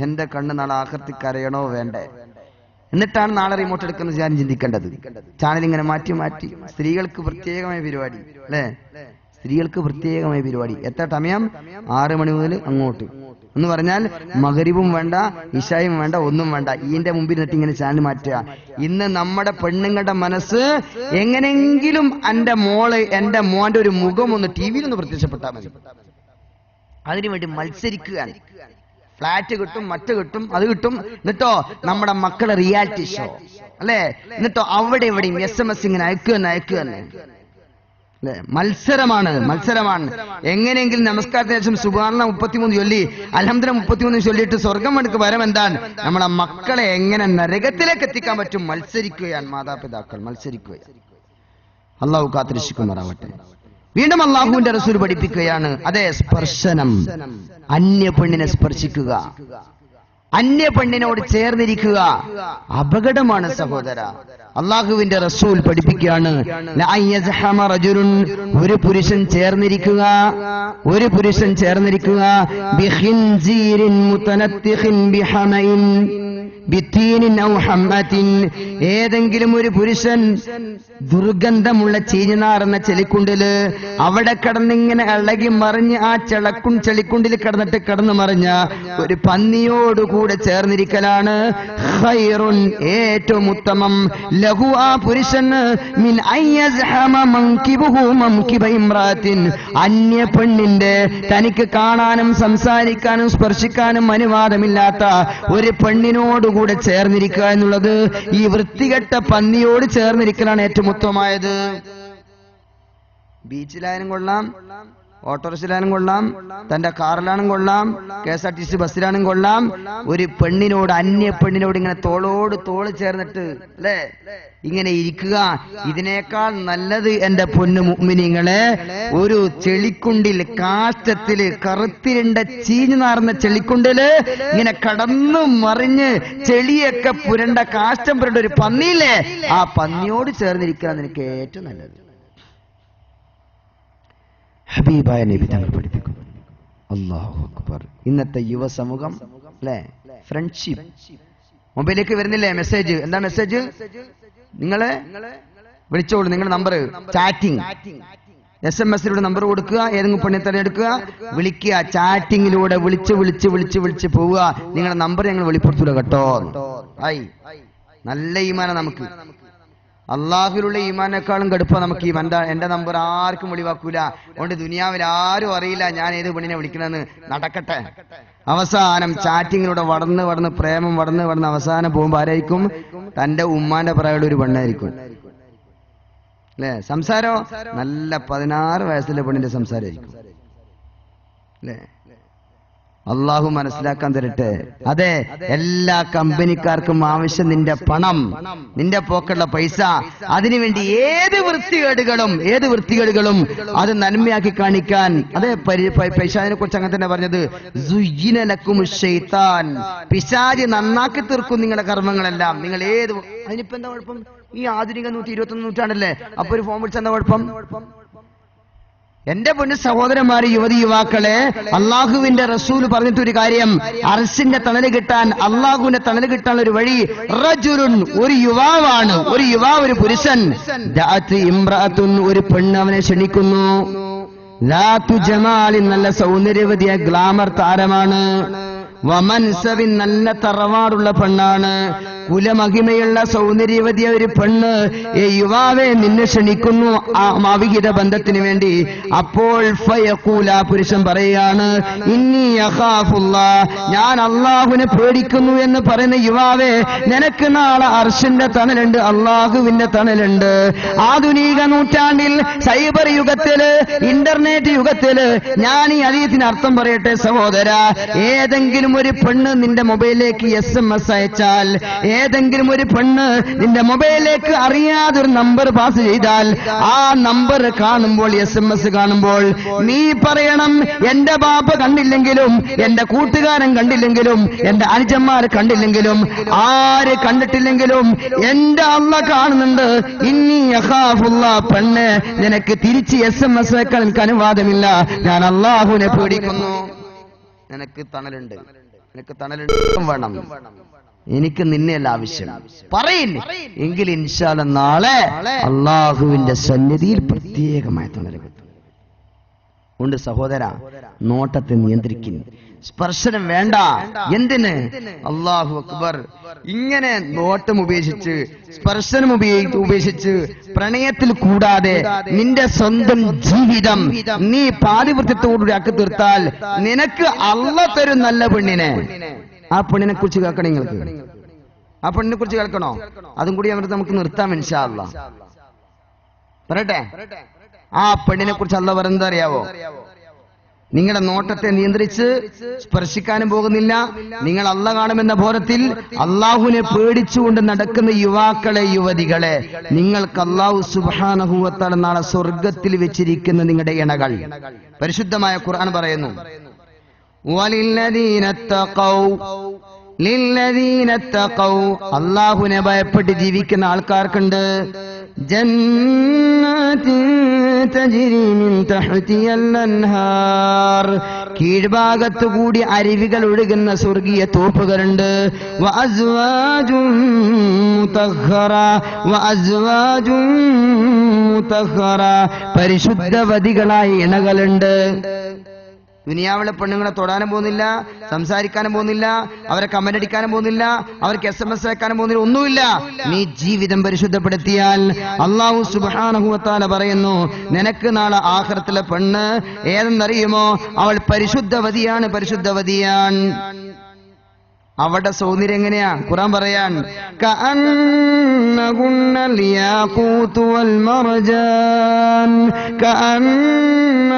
എന്റെ കണ്ണ് നാളെ ആഖിറത്തിൽ കരയണോ വേണ്ടേ? എന്നിട്ടാണ് നാളെ റിമോട്ട് എടുക്കുന്നത് ഞാൻ ചിന്തിക്കേണ്ടത്. ചാനൽ ഇങ്ങനെ മാറ്റി സ്ത്രീകൾക്ക് പ്രത്യേകമായ പരിപാടി അല്ലേ? സ്ത്രീകൾക്ക് പ്രത്യേകമായ പരിപാടി. എത്ര സമയം? 6 മണി മുതൽ അങ്ങോട്ട് എന്ന് പറഞ്ഞാൽ മഗ്രിബും വേണ്ട, ഇശായും വേണ്ട, ഒന്നും വേണ്ട. ഇതിന്റെ മുമ്പിൽ നിന്നിട്ട് ഇങ്ങനെ ചാനൽ മാറ്റുക. ഇന്ന് നമ്മുടെ പെണ്ണുങ്ങളുടെ മനസ്സ് എങ്ങനെങ്കിലും എന്റെ മോന്റെ ഒരു മുഖം ഒന്ന് TV ഒന്ന് പ്രത്യക്ഷപ്പെട്ടാൽ മതി, അതിനുവേണ്ടി മത്സരിക്കുകയാണ്. ഫ്ലാറ്റ് കിട്ടും, മറ്റ് കിട്ടും, അത് കിട്ടും. എന്നിട്ടോ നമ്മുടെ മക്കളെ റിയാലിറ്റി ഷോ അല്ലെ? എന്നിട്ടോ അവിടെ ഇവിടെയും SMS ഇങ്ങനെ അയക്കുക തന്നെ. മത്സരമാണ്. എങ്ങനെയെങ്കിലും നമസ്കാരത്തിന് ശേഷം സുബ്ഹാനല്ലാഹ് 33 ചൊല്ലി, അൽഹംദുലില്ലാഹ് 33 ചൊല്ലിയിട്ട് സ്വർഗം എടുക്ക് വരം എന്താണ്? നമ്മളെ മക്കളെ എങ്ങനെ നരകത്തിലേക്ക് എത്തിക്കാൻ പറ്റും? മത്സരിക്കുകയാണ് മാതാപിതാക്കൾ, മത്സരിക്കുകയാണ്. അള്ളാഹു കാത്തിരക്ഷിക്കുമാറാവട്ടെ. വീണ്ടും അള്ളാഹുവിന്റെ റസൂൽ പഠിപ്പിക്കുകയാണ്, അതെ, സ്പർശനം. അന്യ പെണ്ണിനെ സ്പർശിക്കുക, അന്യ പെണ്ണിനോട് ചേർന്നിരിക്കുക അപകടമാണ് സഹോദര. അള്ളാഹുവിന്റെ റസൂൽ പഠിപ്പിക്കുകയാണ്, ഒരു പുരുഷൻ ചേർന്നിരിക്കുക ഏതെങ്കിലും ഒരു പുരുഷൻ ദുർഗന്ധമുള്ള ചീഞ്ഞാറുന്ന ചെളിക്കുണ്ടില് അവിടെ കിടന്നിങ്ങനെ ഇളകി മറിഞ്ഞ് ആ ചെളിക്കുണ്ടിൽ കിടന്നു മറിഞ്ഞ ഒരു പന്നിയോടുകൂടെ ചേർന്നിരിക്കലാണ് ഖൈറുൻ, ഏറ്റവും ഉത്തമം. ലഹു, ആ പുരുഷന്, മിൻ അയ്യസ്ഹമ മൻകിബുഹു മൻകിബ ഇംറാത്തിൻ, അന്യ പെണ്ണിന്റെ, തനിക്ക് കാണാനും സംസാരിക്കാനും സ്പർശിക്കാനും അനുവാദമില്ലാത്ത ഒരു പെണ്ണിനോടുകൂടെ ചേർന്നിരിക്കുക എന്നുള്ളത് ഈ വൃത്തികെട്ട പന്നിയോട് ചേർന്നിരിക്കലാണ് ഏറ്റവും ഉത്തമമായത്. ബീച്ചിലായാലും കൊള്ളാം, ഓട്ടോറിക്ഷയിലാനും കൊള്ളാം, തന്റെ കാറിലാനും കൊള്ളാം, KSRTC ബസ്സിലാനും കൊള്ളാം, ഒരു പെണ്ണിനോട്, അന്യ പെണ്ണിനോട് ഇങ്ങനെ തോളോട് തോള് ചേർന്നിട്ട് അല്ലേ ഇങ്ങനെ ഇരിക്കുക. ഇതിനേക്കാൾ നല്ലത് എന്റെ പൊന്നു മുഅ്മിനീങ്ങളെ, ഒരു ചെളിക്കുണ്ടിൽ, കാറ്റത്തില് കറുത്തിരുണ്ട ചീഞ്ഞു നാറുന്ന ചെളിക്കുണ്ടില് ഇങ്ങനെ കടന്നു മറിഞ്ഞ് ചെളിയൊക്കെ പുരണ്ട, കാഷ്ടം പുരണ്ട ഒരു പന്നിയില്ലേ, ആ പന്നിയോട് ചേർന്നിരിക്കുക നിനക്ക് ഏറ്റവും നല്ലത്. ഹബീബായ നബി തങ്ങൾ പഠിപ്പിക്കുന്നു. അല്ലാഹു അക്ബർ. ഇന്നത്തെ യുവസമൂഹം അല്ലേ, ഫ്രണ്ട്ഷിപ്പ്. മൊബൈലിലേക്ക് വരുന്നില്ലേ മെസ്സേജ്? എന്താ മെസ്സേജ്? നിങ്ങളെ വിളിച്ചോളൂ, നിങ്ങളുടെ നമ്പർ, ചാറ്റിംഗ്, SMS നമ്പർ കൊടുക്കുക, ഏതെങ്കിലും പെണ്ണെ തിരഞ്ഞെടുക്കുക, വിളിക്കുക, ചാറ്റിങ്ങിലൂടെ വിളിച്ച് പോവുക. നിങ്ങളുടെ നമ്പർ ഞങ്ങൾ വെളിപ്പെടുത്തൂല കേട്ടോ. നല്ല ഈമാന നമുക്ക്, അള്ളാഹുവിലുള്ള ഈമാനേക്കാളും കടുപ്പം നമുക്ക് ഈ എന്റെ നമ്പർ ആർക്കും വെളിവാക്കൂല. അതുകൊണ്ട് ദുനിയാവിൽ ആരും അറിയില്ല ഞാൻ ഏത് പെണ്ണിനെ വിളിക്കണമെന്ന്. നടക്കട്ടെ. അവസാനം ചാറ്റിങ്ങിലൂടെ വളർന്ന് പ്രേമം വളർന്ന് അവസാനം പോകുമ്പോ ആരായിരിക്കും? തന്റെ ഉമ്മാന്റെ പ്രായമുള്ള ഒരു പെണ്ണായിരിക്കും അല്ലെ. സംസാരം നല്ല 16 വയസ്സിലെ പെണ്ണിന്റെ സംസാരമായിരിക്കും അല്ലെ. അള്ളാഹു മനസ്സിലാക്കാൻ തരട്ടെ. അതെ, എല്ലാ കമ്പനിക്കാർക്കും ആവശ്യം നിന്റെ പണം, നിന്റെ പോക്കുള്ള പൈസ. അതിനുവേണ്ടി ഏത് വൃത്തികേടുകളും അത് നന്മയാക്കി കാണിക്കാൻ. അതെ, പൈസാദിനെ കുറിച്ച് അങ്ങനെ തന്നെ പറഞ്ഞത്, സുയ്യിന ലക്കുമുശ് ശൈത്താൻ, പിശാച് നന്നാക്കി തീർക്കും നിങ്ങളുടെ കർമ്മങ്ങളെല്ലാം. നിങ്ങൾ ഏത്, അതിനിപ്പോ എന്താ കുഴപ്പം? ഈ ആധുനിക 121 നൂറ്റാണ്ടല്ലേ, അപ്പൊ ഒരു ഫോം വിളിച്ച എന്താ കുഴപ്പം? എന്റെ പൊന്നു സഹോദരന്മാരെ, യുവതി യുവാക്കളെ, അള്ളാഹുവിന്റെ റസൂൽ പറഞ്ഞിട്ടൊരു കാര്യം, അർശിന്റെ തണല് കിട്ടാൻ, അള്ളാഹുവിന്റെ തണല് കിട്ടാൻ ഒരു വഴി, റജുലുൻ, ഒരു യുവാവാണ്, ഒരു പുരുഷൻ, ദഅത് ഇംറഅത്തുൻ, ഒരു പെണ്ണ് അവനെ ക്ഷണിക്കുന്നു, ലാതു ജമാലിൻ, നല്ല സൗന്ദര്യവതിയ ഗ്ലാമർ താരമാണ്, വമൻസബിൻ, നല്ല തറവാടുള്ള പെണ്ണാണ്, കുലമഹിമയുള്ള സൗന്ദര്യവതിയ ഒരു പെണ്ണ് യുവാവെ നിന്നെ ക്ഷണിക്കുന്നു അവിഹിത ബന്ധത്തിന് വേണ്ടി. അപ്പോൾ ഫയഖൂല പുരുഷൻ പറയുകയാണ് ഇന്നി യഖാഫുല്ലാ, ഞാൻ അള്ളാഹുവിനെ പേടിക്കുന്നു എന്ന് പറയുന്ന യുവാവെ, നിനക്ക് നാളെ അർശിന്റെ തണലുണ്ട്, അള്ളാഹുവിന്റെ തണലുണ്ട്. ആധുനിക നൂറ്റാണ്ടിൽ സൈബർ യുഗത്തില്, ഇന്റർനെറ്റ് യുഗത്തില് ഞാൻ ഈ ഹദീസിന് അർത്ഥം പറയട്ടെ സഹോദര, ഏതെങ്കിലും ഒരു പെണ്ണ് നിന്റെ മൊബൈലിലേക്ക് SMS അയച്ചാൽ, ഏതെങ്കിലും ഒരു പെണ്ണ് നിന്റെ മൊബൈലിലേക്ക് അറിയാതൊരു നമ്പർ പാസ് ചെയ്താൽ, ആ നമ്പർ കാണുമ്പോൾ, SMS കാണുമ്പോൾ നീ പറയണം എന്റെ ബാപ്പ കണ്ടില്ലെങ്കിലും, എന്റെ കൂട്ടുകാരൻ കണ്ടില്ലെങ്കിലും, എന്റെ അനുജന്മാർ കണ്ടില്ലെങ്കിലും, ആര് കണ്ടിട്ടില്ലെങ്കിലും എന്റെ അല്ലാഹ് കാണുന്നുണ്ട്. ഇന്നി യഖാഫുല്ലാ, പെണ്ണ് നിനക്ക് തിരിച്ച് SMS അയക്കാൻ എനിക്ക് അനുവാദമില്ല, ഞാൻ അല്ലാഹുവിനെ പേടിക്കുന്നു. നിനക്ക് തണലുണ്ട്, നിനക്ക് തണലുണ്ട് വേണം, എനിക്ക് നിന്നെയല്ല ആവശ്യം പറയിൻ എങ്കിൽ ഇൻഷാ അല്ലാഹ് നാളെ അള്ളാഹുവിന്റെ സന്നിധിയിൽ പ്രത്യേകമായ തണൽ കിട്ടും. ഉണ്ട് സഹോദര, നോട്ടത്തെ നിയന്ത്രിക്കുന്നു, സ്പർശനം വേണ്ട. എന്തിന്? അല്ലാഹു അക്ബർ. ഇങ്ങനെ നോട്ടം ഉപേക്ഷിച്ച്, സ്പർശനം ഉപേക്ഷിച്ച്, പ്രണയത്തിൽ കൂടാതെ നിന്റെ സ്വന്തം ജീവിതം നീ പാതിവൃത്യത്തോടുകൂടി ആക്കി തീർത്താൽ നിനക്ക് അല്ലാഹ് തരും നല്ല പെണ്ണിനെ. ആ പെണ്ണിനെ കുറിച്ച് കേൾക്കണം നിങ്ങൾക്ക്, ആ പെണ്ണിനെ കുറിച്ച് കേൾക്കണോ? അതും കൂടി അവർ നമുക്ക് നിർത്താം ഇൻഷാ അല്ലാഹ്. പറയട്ടെ, ആ പെണ്ണിനെ കുറിച്ച് അല്ലാഹ് പറയുന്നത് അറിയാവോ? നിങ്ങളുടെ നോട്ടത്തെ നിയന്ത്രിച്ച് സ്പർശിക്കാനും പോകുന്നില്ല, നിങ്ങൾ അല്ലാഹ് കാണുമെന്ന ബോധത്തിൽ അള്ളാഹുവിനെ പേടിച്ചുകൊണ്ട് നടക്കുന്ന യുവാക്കളെ, യുവതികളെ, നിങ്ങൾക്ക് അല്ലാഹു സുബ്ഹാനഹു വ തആല നാളെ സ്വർഗ്ഗത്തിൽ വെച്ചിരിക്കുന്ന നിങ്ങളുടെ ഇണകൾ. പരിശുദ്ധമായ ഖുർആൻ പറയുന്നു ലില്ലദീനത്തഖൗ, അല്ലാഹുവിനെ ഭയപ്പെട്ട് ജീവിക്കുന്ന ആൾക്കാർക്കുണ്ട് ജന്നാത്തിൻ തജ്രി മിൻ തഹ്തിഹൽ അൻഹാർ, കീഴ്ഭാഗത്തുകൂടി അരുവികൾ ഒഴുകുന്ന സ്വർഗീയ തോപ്പുകളുണ്ട്. വഅസ്വാജുൻ മുതഹ്ഹറ, വഅസ്വാജുൻ മുതഹ്ഹറ, പരിശുദ്ധവതികളായ ഇണകളുണ്ട്. ദുനിയാവിലെ പെണ്ണുങ്ങളെ തൊടാനും പോകുന്നില്ല, സംസാരിക്കാനും പോകുന്നില്ല, അവരെ കമന്റ് അടിക്കാനും പോകുന്നില്ല, അവർക്ക് SMS അയക്കാനും പോകുന്നില്ല, ഒന്നുമില്ല. നീ ജീവിതം പരിശുദ്ധപ്പെടുത്തിയാൽ അല്ലാഹു സുബ്ഹാനഹു വ തആല പറയുന്നു നിനക്ക് നാളെ ആഖിറത്തിലെ പെണ്ണ് ഏതെന്നറിയുമോ? അവൾ പരിശുദ്ധവതിയാണ്, പരിശുദ്ധവതിയാണ്. അവളുടെ സൗന്ദര്യം എങ്ങനെയാ? ഖുർആൻ പറയാൻ കഅന്നഹുന്നൽ യാഖൂതു വൽ മർജാൻ, കഅന്നഹുന്നൽ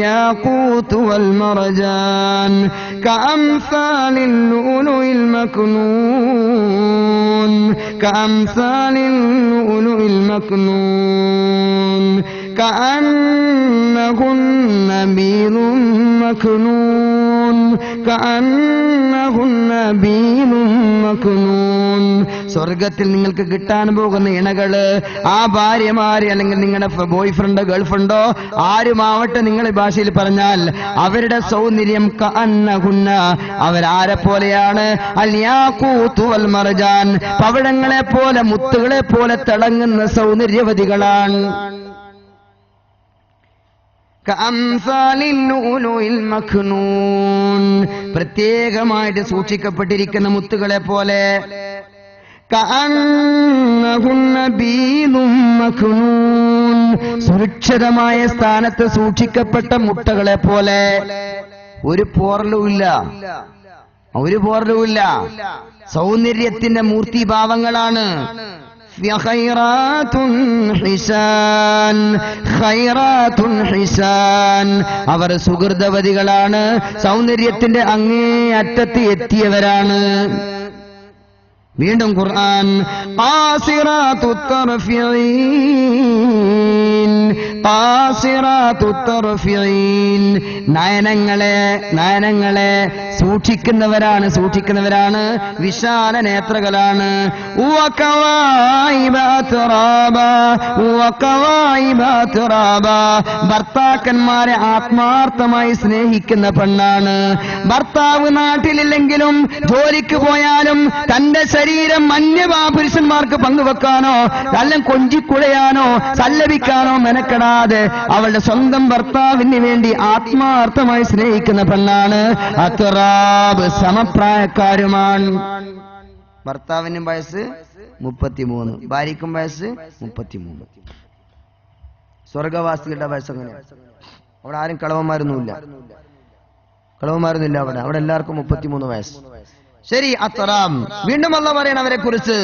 യാഖൂതു വൽ മർജാൻ, കഅംസാലിൽ ലുഉലുഇൽ മക്നൂൻ, കഅംസാലിൽ ലുഉലുഇൽ മക്നൂൻ, കഅന്നഹുന്ന ബീളും മക്നൂൻ, കഅന്നഹുന്ന ബീളും മക്നൂൻ. സ്വർഗത്തിൽ നിങ്ങൾക്ക് കിട്ടാൻ പോകുന്ന ഇണകള്, ആ ഭാര്യമാര് അല്ലെങ്കിൽ നിങ്ങളുടെ ബോയ് ഫ്രണ്ടോ ഗേൾ ഫ്രണ്ടോ ആരുമാവട്ടെ, നിങ്ങളുടെ ഭാഷയിൽ പറഞ്ഞാൽ അവരുടെ സൗന്ദര്യം കഅന്നഹുന്ന, അവരാരെ പോലെയാണ്? അൽ യാഖൂതു വൽ മർജാൻ, പവിഴങ്ങളെ പോലെ, മുത്തുകളെ പോലെ തിളങ്ങുന്ന സൗന്ദര്യവതികളാണ്. കഅംസാലിൽ ലുഉലുഇൽ മക്നൂൻ, പ്രത്യേകമായിട്ട് സൂക്ഷിക്കപ്പെട്ടിരിക്കുന്ന മുത്തുകളെ പോലെ. കഅന്നഹുന്ന ബീളും മക്നൂൻ, സുരക്ഷിതമായ സ്ഥാനത്ത് സൂക്ഷിക്കപ്പെട്ട മുട്ടകളെ പോലെ. ഒരു പോറലുമില്ല, ഒരു പോറലുമില്ല. സൗന്ദര്യത്തിന്റെ മൂർത്തിഭാവങ്ങളാണ്. ഖൈറാത്തുൻ ഹിസാൻ, ഖൈറാത്തുൻ ഹിസാൻ, അവർ സുഹൃതവതികളാണ്, സൗന്ദര്യത്തിന്റെ അങ്ങേ അറ്റത്ത് എത്തിയവരാണ്. വീണ്ടും ഖുർആൻ ഖാസിറാത്തുത് തർഫീൻ, ഖാസിറാത്തുത് തർഫീൻ, നയനങ്ങളെ സൂക്ഷിക്കുന്നവരാണ്, സൂക്ഷിക്കുന്നവരാണ്, വിശാല നേത്രകളാണ്. ഭർത്താക്കന്മാരെ ആത്മാർത്ഥമായി സ്നേഹിക്കുന്ന പെണ്ണാണ്. ഭർത്താവ് നാട്ടിലില്ലെങ്കിലും ജോലിക്ക് പോയാലും തന്റെ ശരീരം പുരുഷന്മാർക്ക് പങ്കുവെക്കാനോ അല്ലെങ്കിൽ കൊഞ്ചിക്കുഴയാനോ സല്ലപിക്കാനോ മെനക്കെടാതെ അവളുടെ സ്വന്തം ഭർത്താവിന് വേണ്ടി ആത്മാർത്ഥമായി സ്നേഹിക്കുന്ന പെണ്ണാണ്. അത്റാബ്, സമപ്രായക്കാരുമാണ്. ഭർത്താവിനും വയസ്സ് 33, ഭാര്യയ്ക്കും വയസ്സ് 33. സ്വർഗവാസികളുടെ വയസ്സ് എങ്ങനെയാണ്? അവിടെ ആരും കളവന്മാരൊന്നുമില്ല അവിടെ എല്ലാവർക്കും 33 വയസ്സ്. ശരി, അത്തറാം. വീണ്ടും അല്ലാഹു പറയണം അവരെ കുറിച്ച്,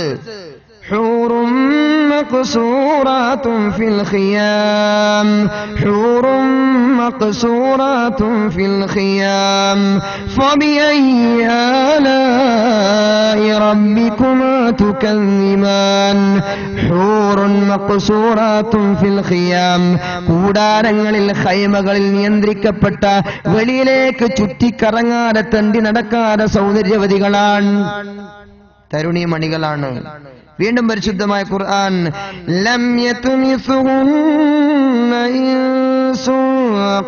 ഹൂറും മഖ്സൂറാത്തുൻ ഫിൽ ഖിയാം, ഹൂറും മഖ്സൂറാത്തുൻ ഫിൽ ഖിയാം, ഫബിഅയ്യി ആലാഇ റബ്ബികുമാ തുകദ്ദിബാൻ. ഹൂറുൻ മഖ്സൂറാത്തുൻ ഫിൽ ഖിയാം, കൂടാരങ്ങളിൽ ഖൈമകളിൽ നിയന്ത്രിക്കപ്പെട്ട വെളിയിലേക്ക് ചുറ്റിക്കറങ്ങാതെ തണ്ടി നടക്കാതെ സൗന്ദര്യവതികളാണ്, തരുണീമണികളാണ്. വീണ്ടും പരിശുദ്ധമായ ഖുർആൻ, ലം യത്മിസുഹുന്ന ഇൻസുൻ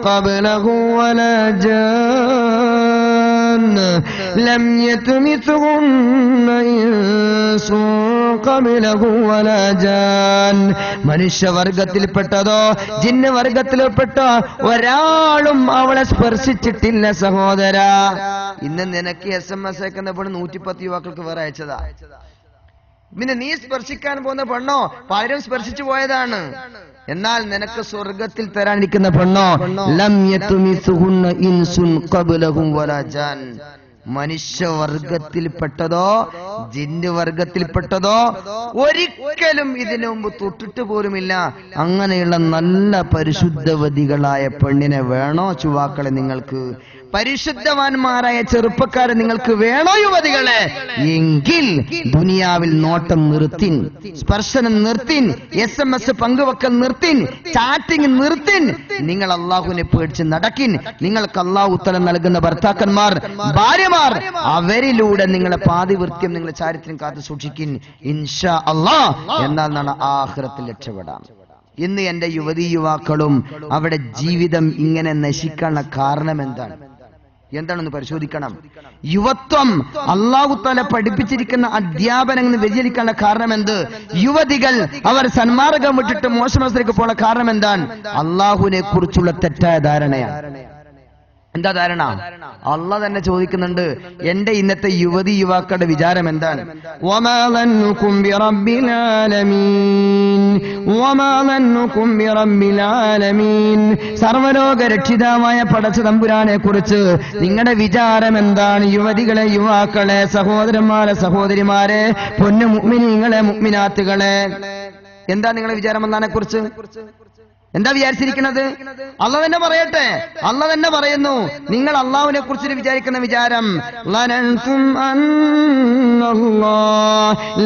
ഖബ്ലഹു വലാ ജാൻ, ലം യത്മിസുഹുന്ന ഇൻസുൻ ഖബ്ലഹു വലാ ജാൻ. മനുഷ്യവർഗത്തിൽപ്പെട്ടതോ ജിന്ന് വർഗത്തിൽപ്പെട്ട ഒരാളും അവളെ സ്പർശിച്ചിട്ടില്ല സഹോദര. ഇന്ന് നിനക്ക് SMS അയക്കുന്ന പെണ്ണ് 110 യുവാക്കൾക്ക് വേറെ അയച്ചതാ. പിന്നെ നീ സ്പർശിക്കാൻ പോകുന്ന പെണ്ണോ പലരും സ്പർശിച്ചു പോയതാണ്. എന്നാൽ നിനക്ക് സ്വർഗത്തിൽ തരാനിരിക്കുന്ന പെണ്ണോ ലം യത്മിസുഹുന്ന ഇൻസുൻ ഖബ്ലഹും വലാ ജാൻ. മനുഷ്യവർഗത്തിൽപ്പെട്ടതോ ജിന്ന് വർഗത്തിൽപ്പെട്ടതോ ഒരിക്കലും ഇതിനു മുമ്പ് തൊട്ടിട്ട് പോലുമില്ല. അങ്ങനെയുള്ള നല്ല പരിശുദ്ധവതികളായ പെണ്ണിനെ വേണോ ചുവാക്കളെ നിങ്ങൾക്ക്? പരിശുദ്ധവാന്മാരായ ചെറുപ്പക്കാരെ നിങ്ങൾക്ക് വേണോ യുവതികളെ? എങ്കിൽ ദുനിയാവിൽ നോട്ടം നിർത്തിൻ, സ്പർശനം നിർത്തിൻ, SMS പങ്കുവെക്കൽ നിർത്തിൻ, ചാറ്റിംഗ് നിർത്തിൻ. നിങ്ങൾ അള്ളാഹുവിനെ പേടിച്ച് നടക്കിൻ. നിങ്ങൾക്ക് അള്ളാഹു തആല നൽകുന്ന ഭർത്താക്കന്മാർ, ഭാര്യമാർ, അവരിലൂടെ നിങ്ങളെ പാതിവൃത്യം, നിങ്ങളെ ചാരിത്രം കാത്തു സൂക്ഷിക്കിൻ ഇൻഷാ അല്ലാഹ്. എന്നാൽ നാളെ ആഖിറത്തിൽ രക്ഷപ്പെടാം. ഇന്ന് എന്റെ യുവതീ യുവാക്കളും അവരുടെ ജീവിതം ഇങ്ങനെ നശിക്കാനുള്ള കാരണം എന്താണെന്ന് പരിശോധിക്കണം. യുവത്വം അല്ലാഹു തആല പഠിപ്പിച്ചിരിക്കുന്ന അധ്യാപനങ്ങൾ വ്യതിചലിക്കാനുള്ള കാരണം എന്ത്? യുവതികൾ അവർ സന്മാർഗം വിട്ടിട്ട് മോശമവസ്ഥയിലേക്ക് പോകാനുള്ള കാരണം എന്താണ്? അല്ലാഹുവിനെ കുറിച്ചുള്ള തെറ്റായ ധാരണയാണ്. എന്താ ധാരണ? അല്ലാഹ് തന്നെ ചോദിക്കുന്നുണ്ട്, എന്റെ ഇന്നത്തെ യുവതി യുവാക്കളുടെ വിചാരം എന്താണ്? വമാ ലന്നുകും ബിറബ്ബിൽ ആലമീൻ, വമാ ലന്നുകും ബിറബ്ബിൽ ആലമീൻ. സർവലോക രക്ഷിതാവായ പടച്ച തമ്പുരാനെ കുറിച്ച് നിങ്ങളുടെ വിചാരം എന്താണ്? യുവതികളെ, യുവാക്കളെ, സഹോദരന്മാരെ, സഹോദരിമാരെ, പൊന്നു മുഅ്മിനീങ്ങളെ, മുഅ്മിനാത്തുകളെ, എന്താ നിങ്ങളുടെ വിചാരം അല്ലാഹുവിനെ കുറിച്ച്? എന്താ വിചാരിച്ചിരിക്കുന്നത്? അല്ലാഹു തന്നെ പറയട്ടെ. അല്ലാഹു തന്നെ പറയുന്നു, നിങ്ങൾ അല്ലാഹുവിനെ കുറിച്ച് വിചാരിക്കുന്ന വിചാരം, ലനൻതും അന്നല്ലാഹ്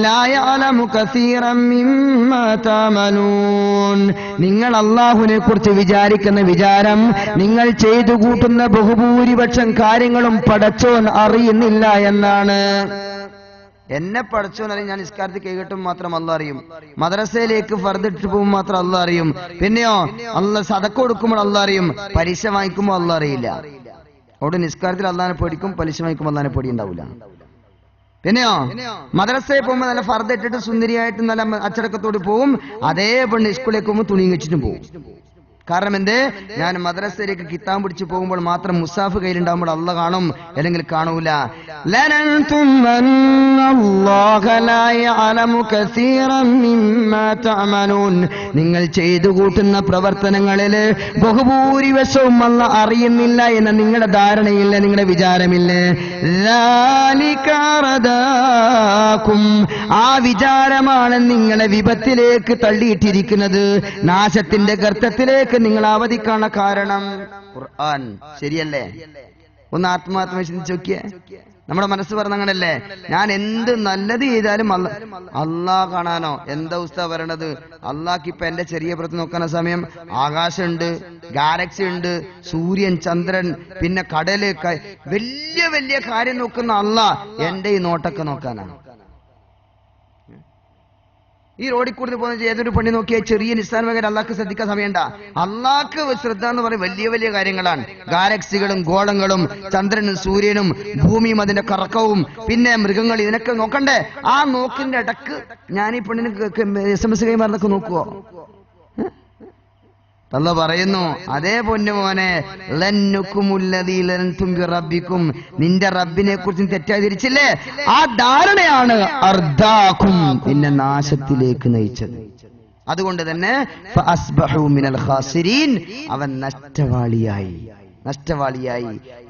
ലാ യഅലമു കസീറൻ മിമ്മാ തഅമലൂൻ. നിങ്ങൾ അല്ലാഹുവിനെ കുറിച്ച് വിചാരിക്കുന്ന വിചാരം, നിങ്ങൾ ചെയ്തു കൂട്ടുന്ന ബഹുഭൂരിപക്ഷം കാര്യങ്ങളും പടച്ചോൻ അറിയുന്നില്ല എന്നാണ്. എന്നെ പടച്ചോൻ അറിയും. ഞാൻ നിസ്കാരത്തിൽ കൈകെട്ടും മാത്രം അല്ലാഹ് അറിയും. മദ്രസയിലേക്ക് ഫർദ് ഇട്ട് പോകുമ്പോൾ മാത്രം അല്ലാഹ് അറിയും. പിന്നെയോ അല്ലാഹ് സദഖ കൊടുക്കുമ്പോൾ അല്ലാഹ് അറിയും. പലിശ വാങ്ങിക്കുമ്പോൾ അല്ലാഹ് അറിയില്ല. അവിടെ നിസ്കാരത്തിൽ അല്ലാഹനെ പേടിക്കും, പലിശ വാങ്ങിക്കുമ്പോൾ അല്ലാഹനെ പേടി ഉണ്ടാവില്ല. പിന്നെയോ മദ്രസയിൽ പോകുമ്പോൾ നല്ല ഫർദ് ഇട്ടിട്ട് സുന്ദരിയായിട്ട് നല്ല അച്ചടക്കത്തോട് പോവും. അതേ പെണ്ണ് സ്കൂളിലേക്ക് പോകുമ്പോൾ തുണിയും വെച്ചിട്ടും പോകും. കാരണം എന്തേ? ഞാൻ മദ്രസയിലേക്ക് കിതാബ് പിടിച്ചു പോകുമ്പോൾ മാത്രം മുസാഫ് കയ്യിലുണ്ടാകുമ്പോൾ അല്ലാഹ് കാണും, അല്ലെങ്കിൽ കാണൂല. ലനൻതും അന്നല്ലാഹ ലാ യഅലമു കസീറൻ മിമ്മാ തഅമലൂൻ. നിങ്ങൾ ചെയ്തു കൂട്ടുന്ന പ്രവർത്തനങ്ങളിൽ ബഹുഭൂരിവശവും അല്ലാഹ് അറിയുന്നില്ല എന്ന നിങ്ങളുടെ ധാരണയില്ല, നിങ്ങളുടെ വിചാരമില്ലേ? ദാലിക റദാകും. ആ വിചാരമാണ് നിങ്ങളെ വിപത്തിലേക്ക് തള്ളിയിട്ടിരിക്കുന്നത്, നാശത്തിന്റെ ഗർത്തത്തിലേക്ക് നിങ്ങൾ അവധിക്കാണ് കാരണം. ഖുർആൻ ശരിയല്ലേ? ഒന്ന് ആത്മാർത്ഥമായി ചിന്തിച്ച് നോക്കിയേ. നമ്മുടെ മനസ്സ് പറഞ്ഞങ്ങനല്ലേ? ഞാൻ എന്ത് നല്ലത് ചെയ്താലും അല്ലാഹ് കാണാനോ? എന്താ ഉസ്താദ് പറയണത്? അല്ലാഹ്ക്ക് ഇപ്പൊ എന്റെ ചെറിയ പുറത്ത് നോക്കാന സമയം. ആകാശമുണ്ട്, ഗാലക്സി ഉണ്ട്, സൂര്യൻ, ചന്ദ്രൻ, പിന്നെ കടല്, വലിയ വലിയ കാര്യം നോക്കുന്ന അല്ലാഹ് എന്റെ ഈ നോട്ടൊക്കെ നോക്കാനാണ്. ഈ റോഡിൽ കൂടി പോകുന്ന ഏതൊരു പണി നോക്കിയാൽ ചെറിയ നിസ്സാരമായ അള്ളാഹ്ക്ക് ശ്രദ്ധിക്കാൻ സമയണ്ട. അള്ളാഹ്ക്ക് ശ്രദ്ധ എന്ന് പറയുന്നത് വലിയ വലിയ കാര്യങ്ങളാണ്. ഗാലക്സികളും ഗോളങ്ങളും ചന്ദ്രനും സൂര്യനും ഭൂമിയും അതിന്റെ കറക്കവും പിന്നെ മൃഗങ്ങൾ, ഇതിനൊക്കെ നോക്കണ്ടേ? ആ നോക്കിന്റെ ഇടക്ക് ഞാൻ ഈ പെണ്ണിന് SMS കൈമാറുന്നൊക്കെ നോക്കുവോ? അല്ലാഹു പറയുന്നു, അതേ പൊന്നുമോനെ, റബ്ബിക്കും, നിന്റെ റബ്ബിനെ കുറിച്ച് തെറ്റായി ധരിച്ചില്ലേ, ആ ധാരണയാണ് അർദാക്കും, നിന്നെ നാശത്തിലേക്ക് നയിച്ചത്. അതുകൊണ്ട് തന്നെ ഫഅസ്ബഹു മിനൽ ഖാസിരീൻ, അവൻ നഷ്ടവാളിയായി.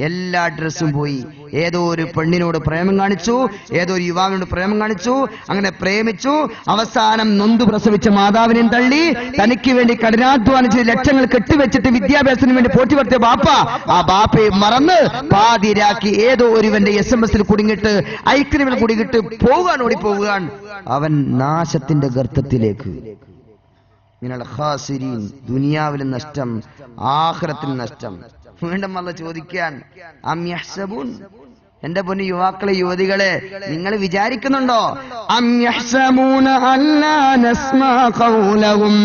എല്ലാ ഡ്രസ്സും പോയി. ഏതോ ഒരു പെണ്ണിനോട് പ്രേമം കാണിച്ചു, ഏതോ ഒരു യുവാവിനോട് പ്രേമം കാണിച്ചു, അങ്ങനെ പ്രേമിച്ചു, അവസാനം നൊന്തു പ്രസവിച്ച മാതാവിനെയും തള്ളി, തനിക്ക് വേണ്ടി കഠിനാധ്വാനിച്ച് ലക്ഷങ്ങൾ കെട്ടിവെച്ചിട്ട് വിദ്യാഭ്യാസത്തിന് വേണ്ടി പോറ്റി വർത്തിയ ബാപ്പ, ആ ബാപ്പയെ മറന്ന് പാതിരാക്കി ഏതോ ഒരുവന്റെ SMS കുടുങ്ങിട്ട് ഐക്യനിൽ കുടുങ്ങിട്ട് ഓടിപ്പോവുകയാണ്. അവൻ നാശത്തിന്റെ ഗർത്തത്തിലേക്ക്. ഖാസിരീൻ, ദുനിയാവിലും നഷ്ടം, ആഖിറത്തിൽ നഷ്ടം. വീണ്ടും അല്ലാഹു ചോദിക്കാൻ, അം യഹ്സബൂൻ, എന്റെ പൊന്നു യുവാക്കളെ, യുവതികളെ, നിങ്ങൾ വിചാരിക്കുന്നുണ്ടോ, അം യഹ്സബൂന അല്ലാ നസ്മാ ഖൗലഹും,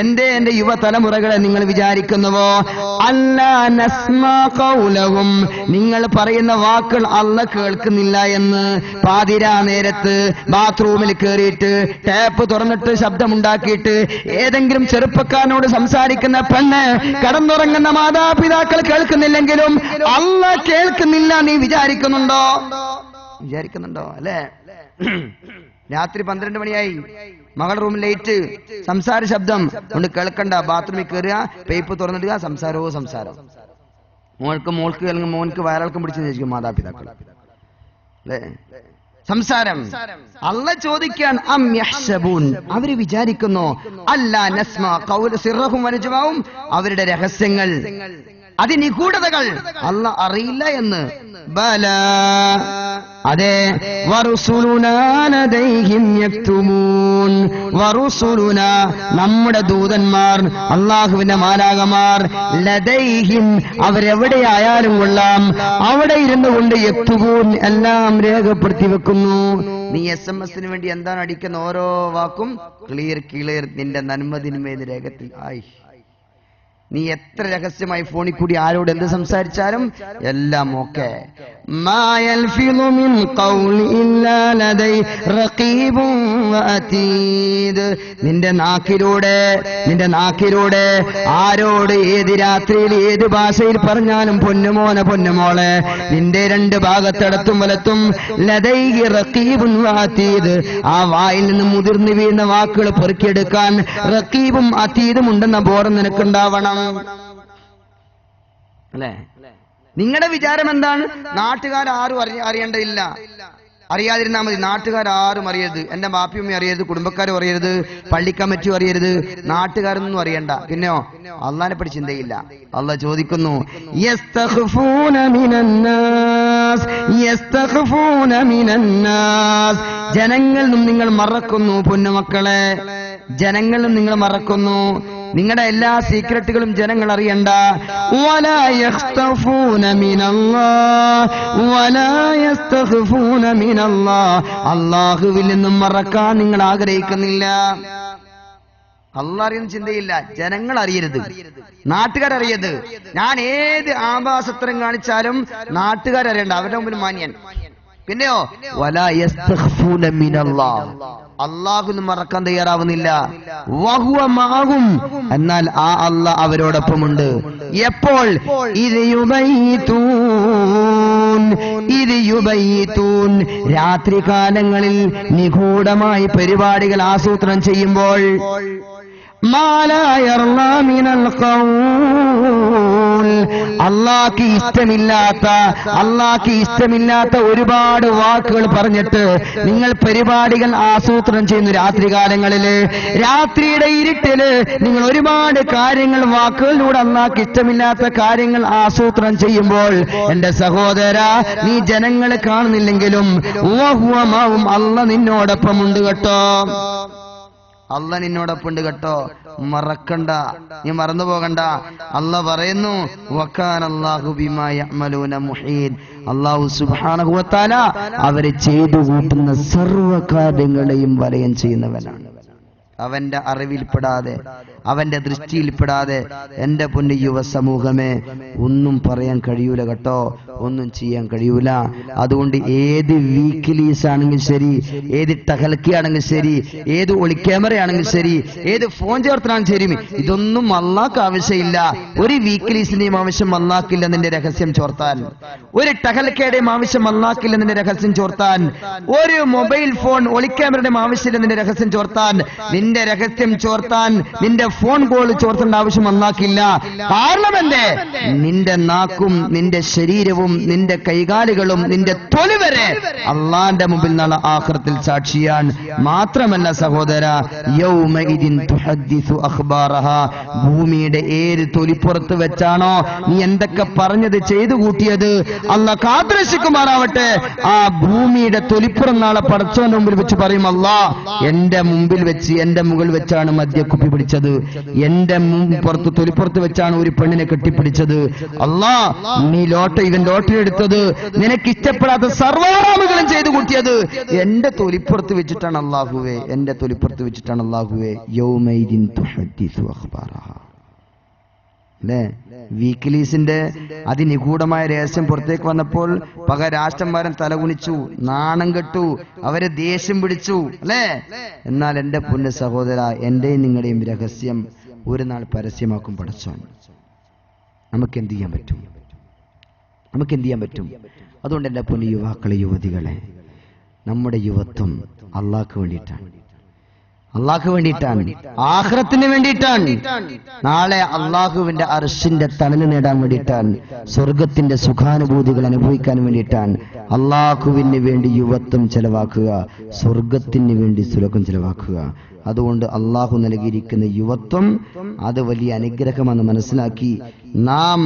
എന്റെ യുവതലമുറകളെ നിങ്ങൾ വിചാരിക്കുന്നുവോ, അല്ലാ നസ്മാ ഖൗലഹും, നിങ്ങൾ പറയുന്ന വാക്കുകൾ അല്ലാഹു കേൾക്കുന്നില്ല എന്ന്? പാതിരാ നേരത്ത് ബാത്റൂമിൽ കയറിയിട്ട് ടാപ്പ് തുറന്നിട്ട് ശബ്ദമുണ്ടാക്കിയിട്ട് ഏതെങ്കിലും ചെറുപ്പക്കാരനോട് സംസാരിക്കുന്ന പെണ്ണ്, കടന്നുറങ്ങുന്ന മാതാപിതാക്കൾ കേൾക്കുന്നില്ലെങ്കിലും അല്ലാഹു കേൾക്കുന്നില്ല നീ വിചാരിക്കുന്നുണ്ടോ അല്ലേ? രാത്രി 12 മണിയായി, മകളുടെ റൂമിൽ ലൈറ്റ്, സംസാര ശബ്ദം കൊണ്ട് കേൾക്കണ്ട, ബാത്റൂമിൽ കയറുക, പൈപ്പ് തുറന്നിടുക, സംസാരം. മോൾക്ക് അല്ലെങ്കിൽ മോൻക്ക് വയറിളക്കം പിടിച്ചു മാതാപിതാക്കൾ അല്ലേ? സംസാരം. അല്ലാഹു ചോദിക്കാൻ, അം യഹ്സബൂൻ, അവര് വിചാരിക്കുന്നു, അല്ലാ നസ്മാ ഖൗല സിർറഹും വനജ്വാഹും, അവരുടെ രഹസ്യങ്ങൾ, അതിനിഗൂഢതകൾ അല്ലാഹു അറിയില്ല എന്ന്. ബലാ, അതെ, വറുസുലുനാ ലദൈഹിം യക്തുമൂൻ, വറുസുലുനാ, നമ്മുടെ ദൂതന്മാർ, അല്ലാഹുവിന്റെ മാലാഖമാർ, ലദൈഹിം, അവരെവിടെയായാലും കൊള്ളാം, അവിടെ ഇരുന്നു കൊണ്ട് യക്തുമൂൻ, എല്ലാം രേഖപ്പെടുത്തി വെക്കുന്നു. നീ SMS വേണ്ടി എന്താണ് അടിക്കുന്ന ഓരോ വാക്കും ക്ലിയർ, നിന്റെ നന്മതിന്മേൽ രേഖത്തിൽ ആയി. നീ എത്ര രഹസ്യമായി ഫോണിൽ കൂടി ആരോട് എന്ത് സംസാരിച്ചാലും എല്ലാം ഓക്കെ. നിന്റെ നാക്കിലൂടെ ആരോട് ഏത് രാത്രിയിൽ ഏത് ഭാഷയിൽ പറഞ്ഞാലും പൊന്നുമോളെ, നിന്റെ 2 ഭാഗത്തടത്തും വലത്തും ലദൈഹി റഖീബുൻ വഅതീദ്, ആ വായിൽ നിന്ന് മുതിർന്നു വീഴുന്ന വാക്കുകൾ പെറുക്കിയെടുക്കാൻ റഖീബും അതീദും ഉണ്ടെന്ന ബോധം നിനക്കുണ്ടാവണം അല്ലേ? നിങ്ങളുടെ വിചാരം എന്താണ്? നാട്ടുകാരും അറിയേണ്ടതില്ല, അറിയാതിരുന്നാ മതി. നാട്ടുകാരും അറിയരുത്, എന്റെ ബാപ്പിയമ്മയും അറിയരുത്, കുടുംബക്കാരും അറിയരുത്, പള്ളി കമ്മിറ്റിയും അറിയരുത്, നാട്ടുകാരൊന്നും അറിയണ്ട. പിന്നെയോ അള്ളാഹിനെ പറ്റി ചിന്തയില്ല. അള്ളാഹ് ചോദിക്കുന്നു, ജനങ്ങളിൽ നിങ്ങൾ മറക്കുന്നു പൊന്നുമക്കളെ, ജനങ്ങളിൽ നിങ്ങൾ മറക്കുന്നു. നിങ്ങളുടെ എല്ലാ സീക്രട്ടുകളും ജനങ്ങൾ അറിയണ്ട. അല്ലാഹുവിൽ നിന്നും മറക്കാൻ നിങ്ങൾ ആഗ്രഹിക്കുന്നില്ല. അല്ലാഹ് അറിയുന്ന ചിന്തയില്ല. ജനങ്ങൾ അറിയരുത്, നാട്ടുകാരറിയരുത്. ഞാൻ ഏത് ആഭാസത്തരം കാണിച്ചാലും നാട്ടുകാരറിയണ്ട, അവരുടെ മുമ്പിൽ മാന്യൻ. പിന്നെയോ വലാ യസ്തഖ്ഫൂന മിനല്ലാഹ്, അല്ലാഹുവിനെ മറക്കാൻ തയ്യാറാവുന്നില്ല. വഹുവ മഅഹും, എന്നാൽ ആ അല്ലാഹ് അവരോടൊപ്പമുണ്ട്. എപ്പോൾ? ഇദ് യുബയ്യിതൂൻ, രാത്രി കാലങ്ങളിൽ നിഗൂഢമായി പരിപാടികൾ ആസൂത്രണം ചെയ്യുമ്പോൾ, അല്ലാഹ്ക്ക് ഇഷ്ടമില്ലാത്ത ഒരുപാട് വാക്കുകൾ പറഞ്ഞിട്ട് നിങ്ങൾ പരിപാടികൾ ആസൂത്രണം ചെയ്യുന്നു. രാത്രികാലങ്ങളില്, രാത്രിയുടെ ഇരുട്ടില് നിങ്ങൾ ഒരുപാട് കാര്യങ്ങൾ, വാക്കുകളിലൂടെ അല്ലാഹ്ക്ക് ഇഷ്ടമില്ലാത്ത കാര്യങ്ങൾ ആസൂത്രണം ചെയ്യുമ്പോൾ, എന്റെ സഹോദര, നീ ജനങ്ങളെ കാണുന്നില്ലെങ്കിലും അല്ലാഹ് നിന്നോടൊപ്പമുണ്ട് കേട്ടോ. അല്ലാഹ് നിന്നോടൊപ്പമുണ്ട് കേട്ടോ, മറക്കണ്ട, നീ മറന്നു പോകണ്ട. അല്ലാഹ് പറയുന്നു, വകാനല്ലാഹു ബിമാ യഅമലൂന മുഹീൻ, അല്ലാഹു സുബ്ഹാനഹു വ തആല അവരെ ചെയ്തു കൂട്ടുന്ന സർവ്വ കാര്യങ്ങളെയും വലയം ചെയ്യുന്നവനാണ്. അവന്റെ അറിവിൽപ്പെടാതെ, അവന്റെ ദൃഷ്ടിയിൽപ്പെടാതെ എന്റെ പൊന്നു യുവ സമൂഹമേ ഒന്നും പറയാൻ കഴിയൂല കേട്ടോ, ഒന്നും ചെയ്യാൻ കഴിയൂല. അതുകൊണ്ട് ഏത് വീക്കിലീസ് ആണെങ്കിലും ശരി, ഏത് ടഹൽക്കിയാണെങ്കിൽ ശരി, ഏത് ഒളിക്യാമറയാണെങ്കിൽ ശരി, ഏത് ഫോൺ ചേർത്തനാണെങ്കിലും ശരി, ഇതൊന്നും അള്ളാഹ്ക്ക് ആവശ്യമില്ല. ഒരു വീക്കിലീസിന്റെയും ആവശ്യം അള്ളാഹ്ക്കില്ല നിന്റെ രഹസ്യം ചോർത്താൻ. ഒരു ടഹൽക്കയുടെയും ആവശ്യം അള്ളാഹ്ക്കില്ല നിന്റെ രഹസ്യം ചോർത്താൻ. ഒരു മൊബൈൽ ഫോൺ ഒളിക്യാമറയുടെയും ആവശ്യമില്ല നിന്റെ രഹസ്യം ചോർത്താൻ. നിന്റെ രഹസ്യം ചോർത്താൻ, നിന്റെ ഫോൺ കോൾ ചോർത്തേണ്ട ആവശ്യം അള്ളാഹ്ക്കില്ല. കാരണം എന്തേ? നിന്റെ നാക്കും നിന്റെ ശരീരവും നിന്റെ കൈകാലുകളും നിന്റെ തൊലി വരെ അള്ളാന്റെ മുമ്പിൽ നാളെ ആഖിറത്തിൽ സാക്ഷിയാൻ. മാത്രമല്ല സഹോദര, യൗമഇദിൻ തുഹദ്ദിസു അഖ്ബാറഹാ, ഭൂമിയുടെ ഏത് തൊലിപ്പുറത്ത് വെച്ചാണോ നീ എന്തൊക്കെ പറഞ്ഞത് ചെയ്തു കൂട്ടിയത്, അള്ളാഹ് കാത്തുരക്ഷിക്കുമാറാവട്ടെ. ആ ഭൂമിയുടെ തൊലിപ്പുറം നാളെ പടച്ചവന്റെ മുമ്പിൽ വെച്ച് പറയും, അള്ളാഹ് എന്റെ മുമ്പിൽ വെച്ച് എന്റെ മുകളിൽ വെച്ചാണ് മദ്യക്കുപ്പി പിടിച്ചത്, എന്റെ പുറത്ത് തൊലിപ്പുറത്ത് വെച്ചാണ് ഒരു പെണ്ണിനെ കെട്ടിപ്പിടിച്ചത്, അള്ളാഹ് നീ ഇവൻ ലോട്ടറി എടുത്തത്, നിനക്ക് ഇഷ്ടപ്പെടാത്ത സർവ്വഹാറാമുകളും ചെയ്തു കൂട്ടിയത് എന്റെ തൊലിപ്പുറത്ത് വെച്ചിട്ടാണ് അള്ളാഹുവേ, എന്റെ തൊലിപ്പുറത്ത് വെച്ചിട്ടാണ് അള്ളാഹുവേ. യൗമൈദിൻ തുഹദ്ദിസു അഖ്ബാറഹാ അല്ലേ? വീക്കിലീസിന്റെ അതിനിഗൂഢമായ രഹസ്യം പുറത്തേക്ക് വന്നപ്പോൾ പക രാഷ്ട്രന്മാരൻ തലകുനിച്ചു, നാണം കെട്ടു, അവരെ ദേഷ്യം പിടിച്ചു അല്ലേ? എന്നാൽ എന്റെ പൊന്നു സഹോദര, എന്റെയും നിങ്ങളുടെയും രഹസ്യം ഒരു നാൾ പരസ്യമാക്കും പടച്ചോൻ. നമുക്ക് എന്ത് ചെയ്യാൻ പറ്റും? നമുക്ക് എന്ത് ചെയ്യാൻ പറ്റും? അതുകൊണ്ട് എന്റെ പൊന്നു യുവാക്കളെ, യുവതികളെ, നമ്മുടെ യുവത്വം അള്ളാഹ്ക്ക് വേണ്ടിയിട്ടാണ്, അള്ളാഹ്ക്ക് വേണ്ടിയിട്ടാണ്, ആഖിറത്തിന് വേണ്ടിയിട്ടാണ്, നാളെ അള്ളാഹുവിന്റെ അർശിന്റെ തണല് നേടാൻ വേണ്ടിയിട്ടാണ്, സ്വർഗത്തിന്റെ സുഖാനുഭൂതികൾ അനുഭവിക്കാൻ വേണ്ടിയിട്ടാണ്. അള്ളാഹുവിന് വേണ്ടി യുവത്വം ചെലവാക്കുക, സ്വർഗത്തിന് വേണ്ടി സുലഭം ചെലവാക്കുക. അതുകൊണ്ട് അള്ളാഹു നൽകിയിരിക്കുന്ന യുവത്വം അത് വലിയ അനുഗ്രഹമെന്ന് മനസ്സിലാക്കി നാം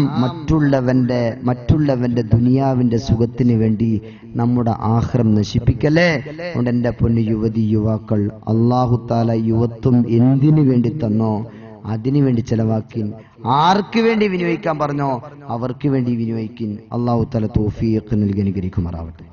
മറ്റുള്ളവന്റെ ദുനിയാവിന്റെ സുഖത്തിന് വേണ്ടി നമ്മുടെ ആഖിറം നശിപ്പിക്കല്ലേ. അതുകൊണ്ട് എന്റെ പൊന്നു യുവതി യുവാക്കൾ, അള്ളാഹു താല യുവത്വം എന്തിനു വേണ്ടി തന്നോ അതിനു വേണ്ടി ചെലവാക്കിൻ. ആർക്ക് വേണ്ടി വിനിയോഗിക്കാൻ പറഞ്ഞോ അവർക്ക് വേണ്ടി വിനിയോഗിക്കിൻ. അള്ളാഹു താല തൗഫീഖ് നൽകി അനുഗ്രഹിക്കുമാറാവട്ടെ.